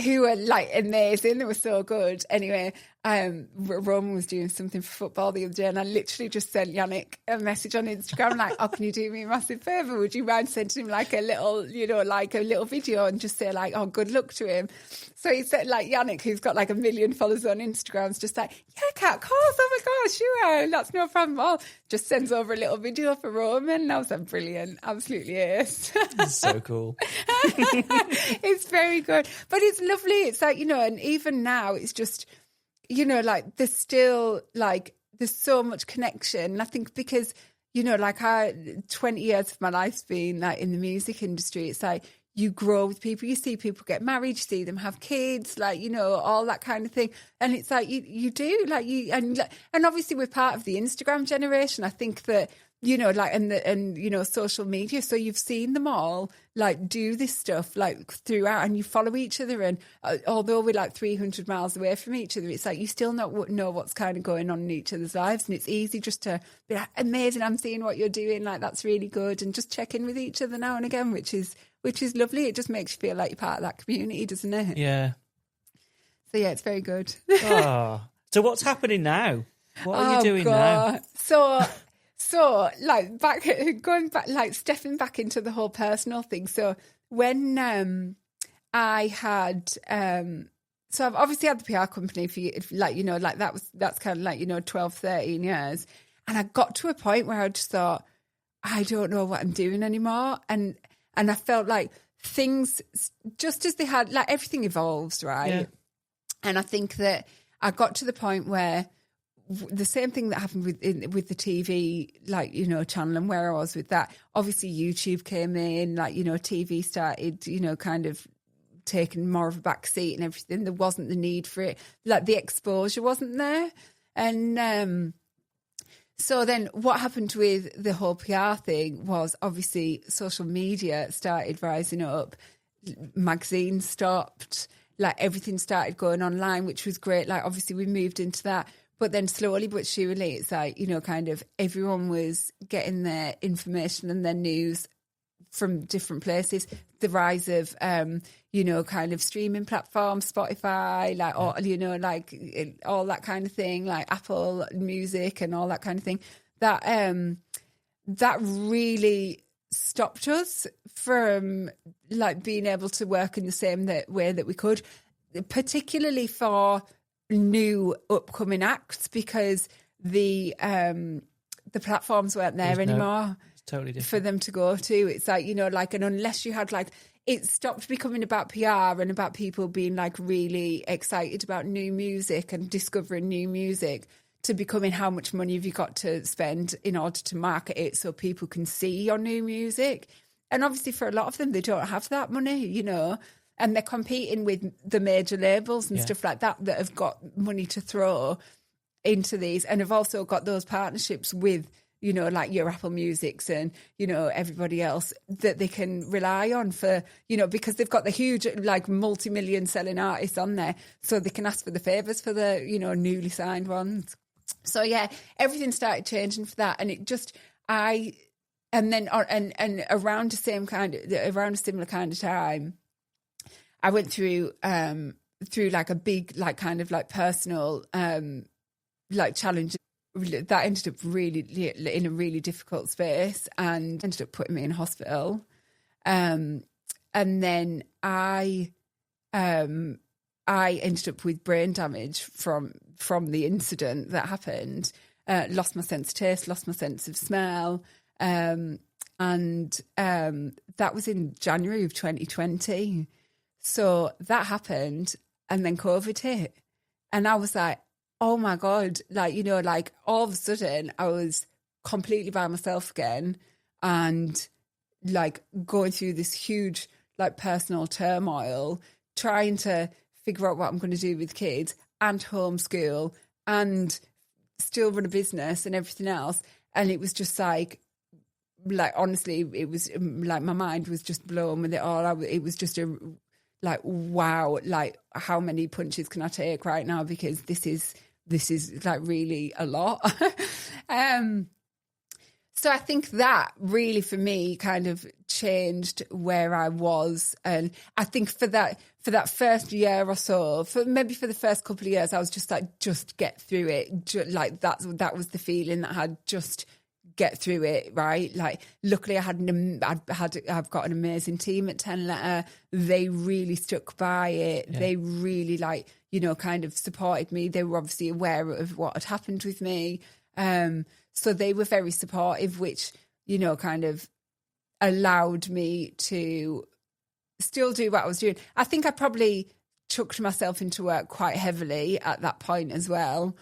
who were amazing. They were so good. Anyway, Roman was doing something for football the other day, and I literally just sent Yannick a message on Instagram like, oh, can you do me a massive favour? Would you mind sending him like a little, like a little video and just say like, oh, good luck to him. So he said like Yannick, who's got like 1 million followers on Instagram, is just like, yeah, Kat, of course, oh my gosh, sure, that's no problem at all. Just sends over a little video for Roman. And I was like, brilliant, absolutely ace. It's so cool. It's very good. But it's lovely. It's like, and even now it's just, like there's still like, there's so much connection. And I think because, like 20 years of my life's been like in the music industry, it's like you grow with people, you see people get married, you see them have kids, like, all that kind of thing. And it's like, you do like and obviously we're part of the Instagram generation. I think that, like, and social media. So you've seen them all like do this stuff like throughout, and you follow each other. And although we're like 300 miles away from each other, it's like you still not know what's kind of going on in each other's lives. And it's easy just to be like, amazing, I'm seeing what you're doing. Like, that's really good. And just check in with each other now and again, which is lovely. It just makes you feel like you're part of that community, doesn't it? Yeah. So yeah, it's very good. Oh. So what's happening now? What are you doing now? So, like, going back, like, stepping back into the whole personal thing. So, when I had, so I've obviously had the PR company for, like, like that's kind of like, 12, 13 years. And I got to a point where I just thought, I don't know what I'm doing anymore. And I felt like things, just as they had, like, everything evolves, right? Yeah. And I think that I got to the point where the same thing that happened with the TV, like, channel, and where I was with that. Obviously, YouTube came in, like, TV started, kind of taking more of a back seat and everything. There wasn't the need for it. Like, the exposure wasn't there. And so then what happened with the whole PR thing was obviously social media started rising up. Magazines stopped. Like, everything started going online, which was great. Like, obviously, we moved into that. But then slowly but surely, it's like, kind of everyone was getting their information and their news from different places. The rise of, kind of streaming platforms, Spotify, like, all, like all that kind of thing, like Apple Music and all that kind of thing. That really stopped us from like being able to work in the same way that we could, particularly for new upcoming acts, because the platforms weren't there anymore. It's totally different for them to go to. It's like, like, and unless you had like, it stopped becoming about PR and about people being like really excited about new music and discovering new music, to becoming how much money have you got to spend in order to market it so people can see your new music. And obviously for a lot of them, they don't have that money, and they're competing with the major labels and stuff like that have got money to throw into these, and have also got those partnerships with, like your Apple Musics and, everybody else that they can rely on for, because they've got the huge, like, multi-million selling artists on there, so they can ask for the favours for the, newly signed ones. So, yeah, everything started changing for that. And it just, and around a similar kind of time, I went through like a big, like, kind of like personal, like, challenge that ended up really in a really difficult space, and ended up putting me in hospital. And then I ended up with brain damage from the incident that happened. Lost my sense of taste, lost my sense of smell. And that was in January of 2020. So that happened, and then COVID hit. And I was like, oh my God, like, like, all of a sudden I was completely by myself again, and like going through this huge, like, personal turmoil, trying to figure out what I'm going to do with kids and homeschool and still run a business and everything else. And it was just like, honestly, it was like my mind was just blown with it all. It was just like, wow, like, how many punches can I take right now? Because this is like really a lot. So I think that really for me kind of changed where I was. And I think for that first year or so, maybe for the first couple of years, I was just like, just get through it. Like that was the feeling that I had, just get through it, right? Like, luckily I've got an amazing team at 10 Letter. They really stuck by it. Yeah. They really kind of supported me. They were obviously aware of what had happened with me. So they were very supportive, which, kind of allowed me to still do what I was doing. I think I probably chucked myself into work quite heavily at that point as well.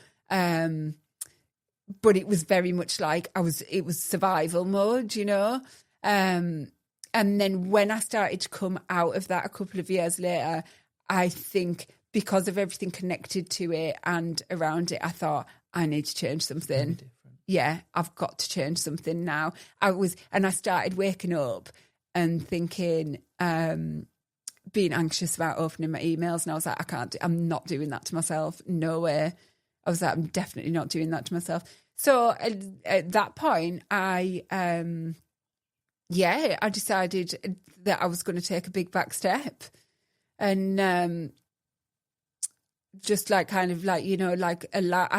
But it was very much like it was survival mode, And then when I started to come out of that a couple of years later, I think because of everything connected to it and around it, I thought, I need to change something. Yeah, I've got to change something now. I started waking up and thinking, being anxious about opening my emails. And I was like, I'm not doing that to myself. No way. I was like, I'm definitely not doing that to myself. So at that point, I decided that I was going to take a big back step. And just I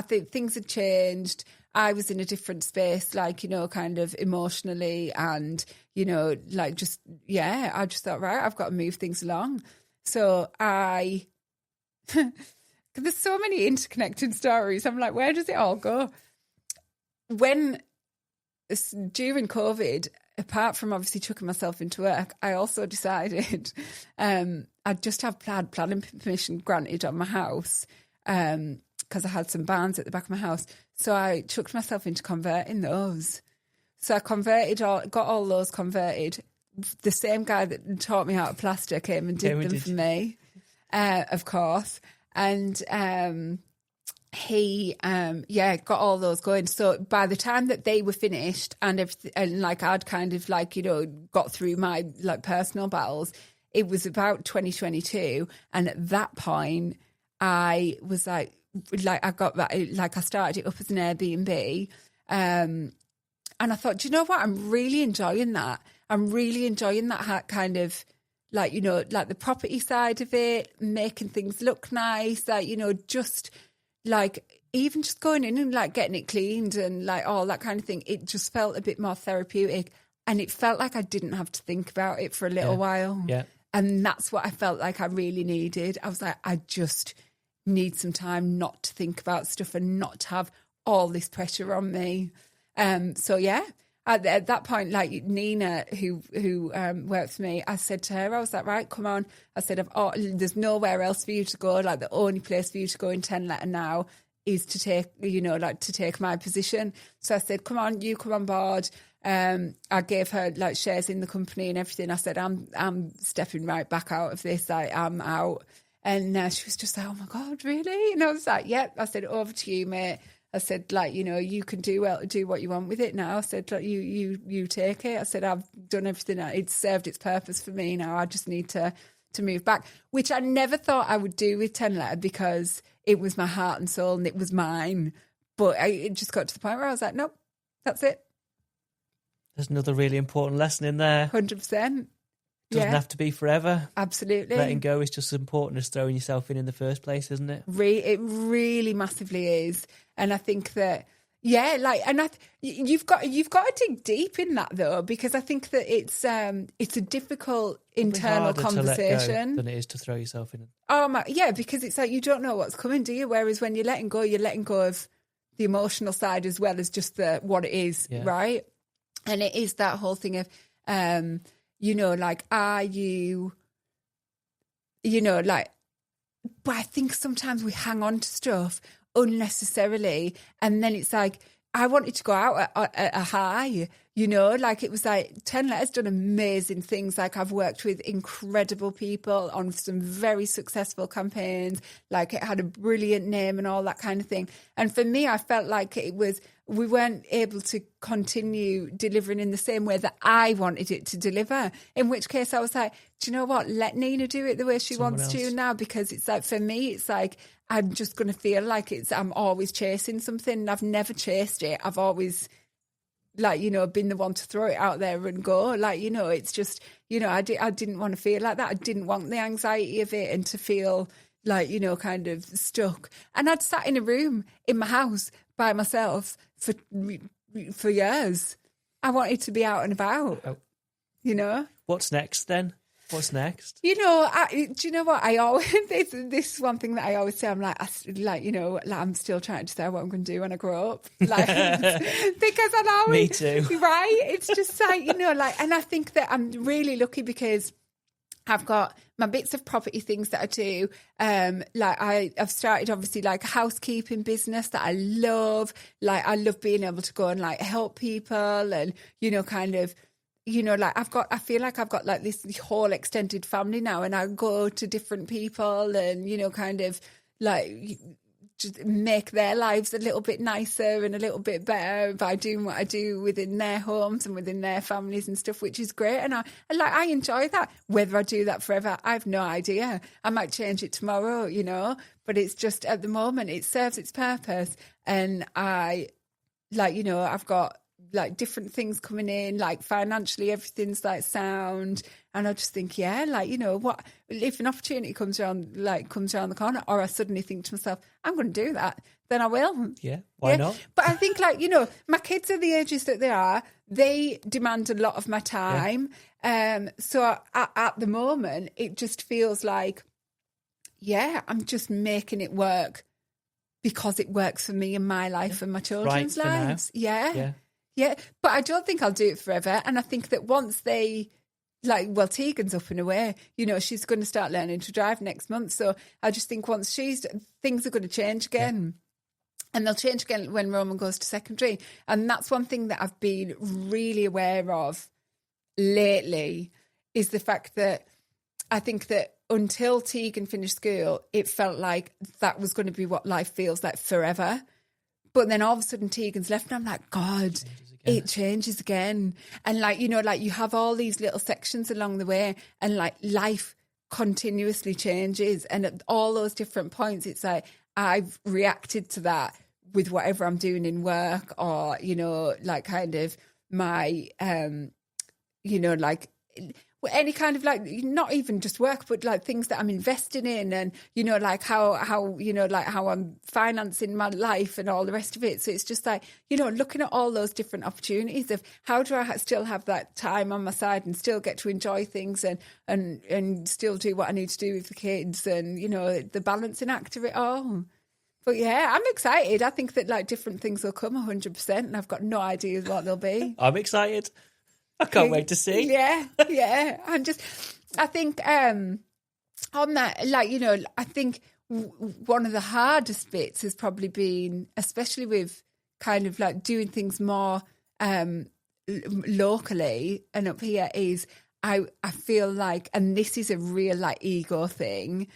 think things had changed. I was in a different space, kind of emotionally and, I just thought, right, I've got to move things along. So there's so many interconnected stories. I'm like, where does it all go? During COVID, apart from obviously chucking myself into work, I also decided I'd just had planning permission granted on my house because I had some barns at the back of my house. So I chucked myself into converting those. So I got all those converted. The same guy that taught me how to plaster came and did them for me, of course. And he got all those going. So by the time that they were finished and everything, and I'd kind of got through my personal battles, it was about 2022. And at that point I was I got that, I started it up as an Airbnb. And I thought, do you know what? I'm really enjoying that. I'm really enjoying that kind of the property side of it, making things look nice, even just going in and getting it cleaned and all that kind of thing. It just felt a bit more therapeutic, and it felt like I didn't have to think about it for a little while. Yeah. And that's what I felt like I really needed. I was like, I just need some time not to think about stuff and not to have all this pressure on me. At that point, Nina, who worked for me, I said to her, I was like, right, come on. I said, there's nowhere else for you to go. The only place for you to go in 10 Letter now is to take my position. So I said, come on, you come on board. I gave her shares in the company and everything. I said, I'm stepping right back out of this. I'm out. And she was just like, oh my God, really? And I was like, yep. I said, over to you, mate. I said, you can do what you want with it now. I said, you take it. I said, I've done everything. It's served its purpose for me now. I just need to move back, which I never thought I would do with 10 Letter because it was my heart and soul and it was mine. But it just got to the point where I was like, nope, that's it. There's another really important lesson in there. 100%. Doesn't have to be forever. Absolutely. Letting go is just as important as throwing yourself in the first place, isn't it? It really massively is. And I think that, you've got to dig deep in that though, because I think that it's a difficult internal conversation to let go than it is to throw yourself in. Oh my, yeah, because it's you don't know what's coming, do you? Whereas when you're letting go of the emotional side as well as just what it is, right? And it is that whole thing of, are you, but I think sometimes we hang on to stuff unnecessarily. And then it's I wanted to go out at a high, it was 10 Letter's done amazing things. I've worked with incredible people on some very successful campaigns. It had a brilliant name and all that kind of thing. And for me, I felt like we weren't able to continue delivering in the same way that I wanted it to deliver. In which case I was like, do you know what? Let Nina do it the way she wants to now, because it's for me, it's I'm just going to feel like I'm always chasing something. I've never chased it. I've always like, you know, been the one to throw it out there and go. Like, you know, it's just, you know, I didn't want to feel like that. I didn't want the anxiety of it and to feel like, you know, kind of stuck. And I'd sat in a room in my house by myself for years. I wanted to be out and about, you know. What's next then? What's next? You know, do you know what? I always, this is one thing that I always say. I'm like, you know, like I'm still trying to decide what I'm going to do when I grow up. Like, because I always, me too. Right? It's just like, you know, like, and I think that I'm really lucky because I've got my bits of property things that I do. Like I've started obviously like a housekeeping business that I love. Like I love being able to go and like help people and, you know, kind of, you know, like I feel like I've got like this whole extended family now, and I go to different people and, you know, kind of like just make their lives a little bit nicer and a little bit better by doing what I do within their homes and within their families and stuff, which is great. And I enjoy that. Whether I do that forever, I have no idea. I might change it tomorrow, you know, but it's just at the moment it serves its purpose. And I, like, you know, I've got like different things coming in, like financially everything's like sound, and I just think, yeah, like, you know, what if an opportunity comes around the corner, or I suddenly think to myself, I'm going to do that, then I will. Yeah, why not? But I think, like, you know, my kids are the ages that they are, they demand a lot of my time. So at the moment it just feels like, yeah, I'm just making it work because it works for me and my life and my children's lives. Yeah, but I don't think I'll do it forever. And I think that once they, like, well, Tegan's up and away, you know, she's going to start learning to drive next month. So I just think once things are going to change again. Yeah. And they'll change again when Roman goes to secondary. And that's one thing that I've been really aware of lately, is the fact that I think that until Tegan finished school, it felt like that was going to be what life feels like forever. But then all of a sudden Tegan's left and I'm like, God, it changes again. And like, you know, like you have all these little sections along the way, and like life continuously changes. And at all those different points, it's like I've reacted to that with whatever I'm doing in work, or, you know, like kind of my, you know, like any kind of like, not even just work, but like things that I'm investing in, and, you know, like how, you know, like how I'm financing my life and all the rest of it. So it's just like, you know, looking at all those different opportunities of how do I still have that time on my side and still get to enjoy things and still do what I need to do with the kids, and, you know, the balancing act of it all. But yeah, I'm excited. I think that like different things will come 100%, and I've got no idea what they'll be. I'm excited. I can't wait to see. Yeah. I think on that, like, you know, I think one of the hardest bits has probably been, especially with kind of like doing things more locally and up here, is I feel like, and this is a real like ego thing,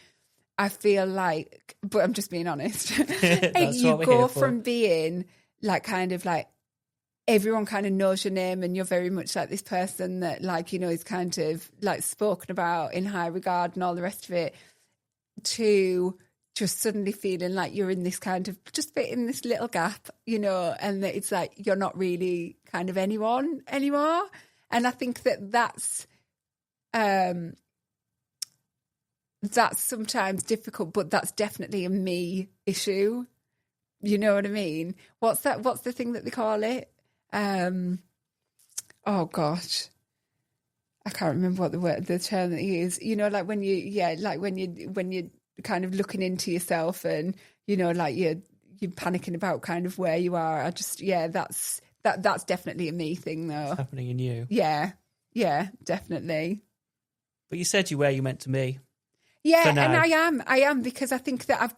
I feel like, but I'm just being honest, you go from being like kind of like, everyone kind of knows your name and you're very much like this person that, like, you know, is kind of like spoken about in high regard and all the rest of it, to just suddenly feeling like you're in this kind of just bit in this little gap, you know, and that it's like you're not really kind of anyone anymore. And I think that that's sometimes difficult, but that's definitely a me issue. You know what I mean? What's the thing that they call it? Oh gosh, I can't remember what the term that he is. You know, like when you're kind of looking into yourself, and, you know, like you're panicking about kind of where you are. That's definitely a me thing, though. It's happening in you. Yeah, definitely. But you said you were you meant to be. Yeah, and I am, because I think that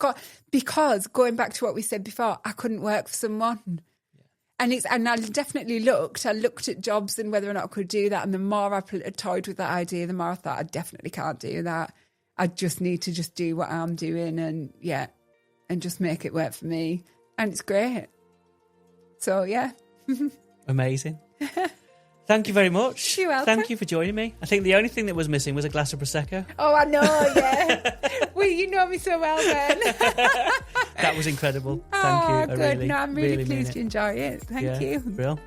because going back to what we said before, I couldn't work for someone. And I definitely looked at jobs and whether or not I could do that. And the more I toyed with that idea, the more I thought I definitely can't do that. I just need to just do what I'm doing and just make it work for me. And it's great. So, yeah. Amazing. Thank you very much. You're welcome. Thank you for joining me. I think the only thing that was missing was a glass of Prosecco. Oh, I know, yeah. You know me so well, Ben. That was incredible. Thank you. Good. No, I'm really pleased you enjoy it. Thank you. Real.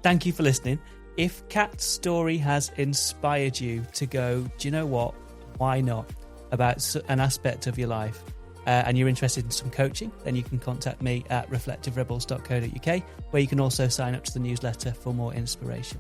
Thank you for listening. If Kat's story has inspired you to go, do you know what? Why not? About an aspect of your life, and you're interested in some coaching, then you can contact me at reflectiverebels.co.uk, where you can also sign up to the newsletter for more inspiration.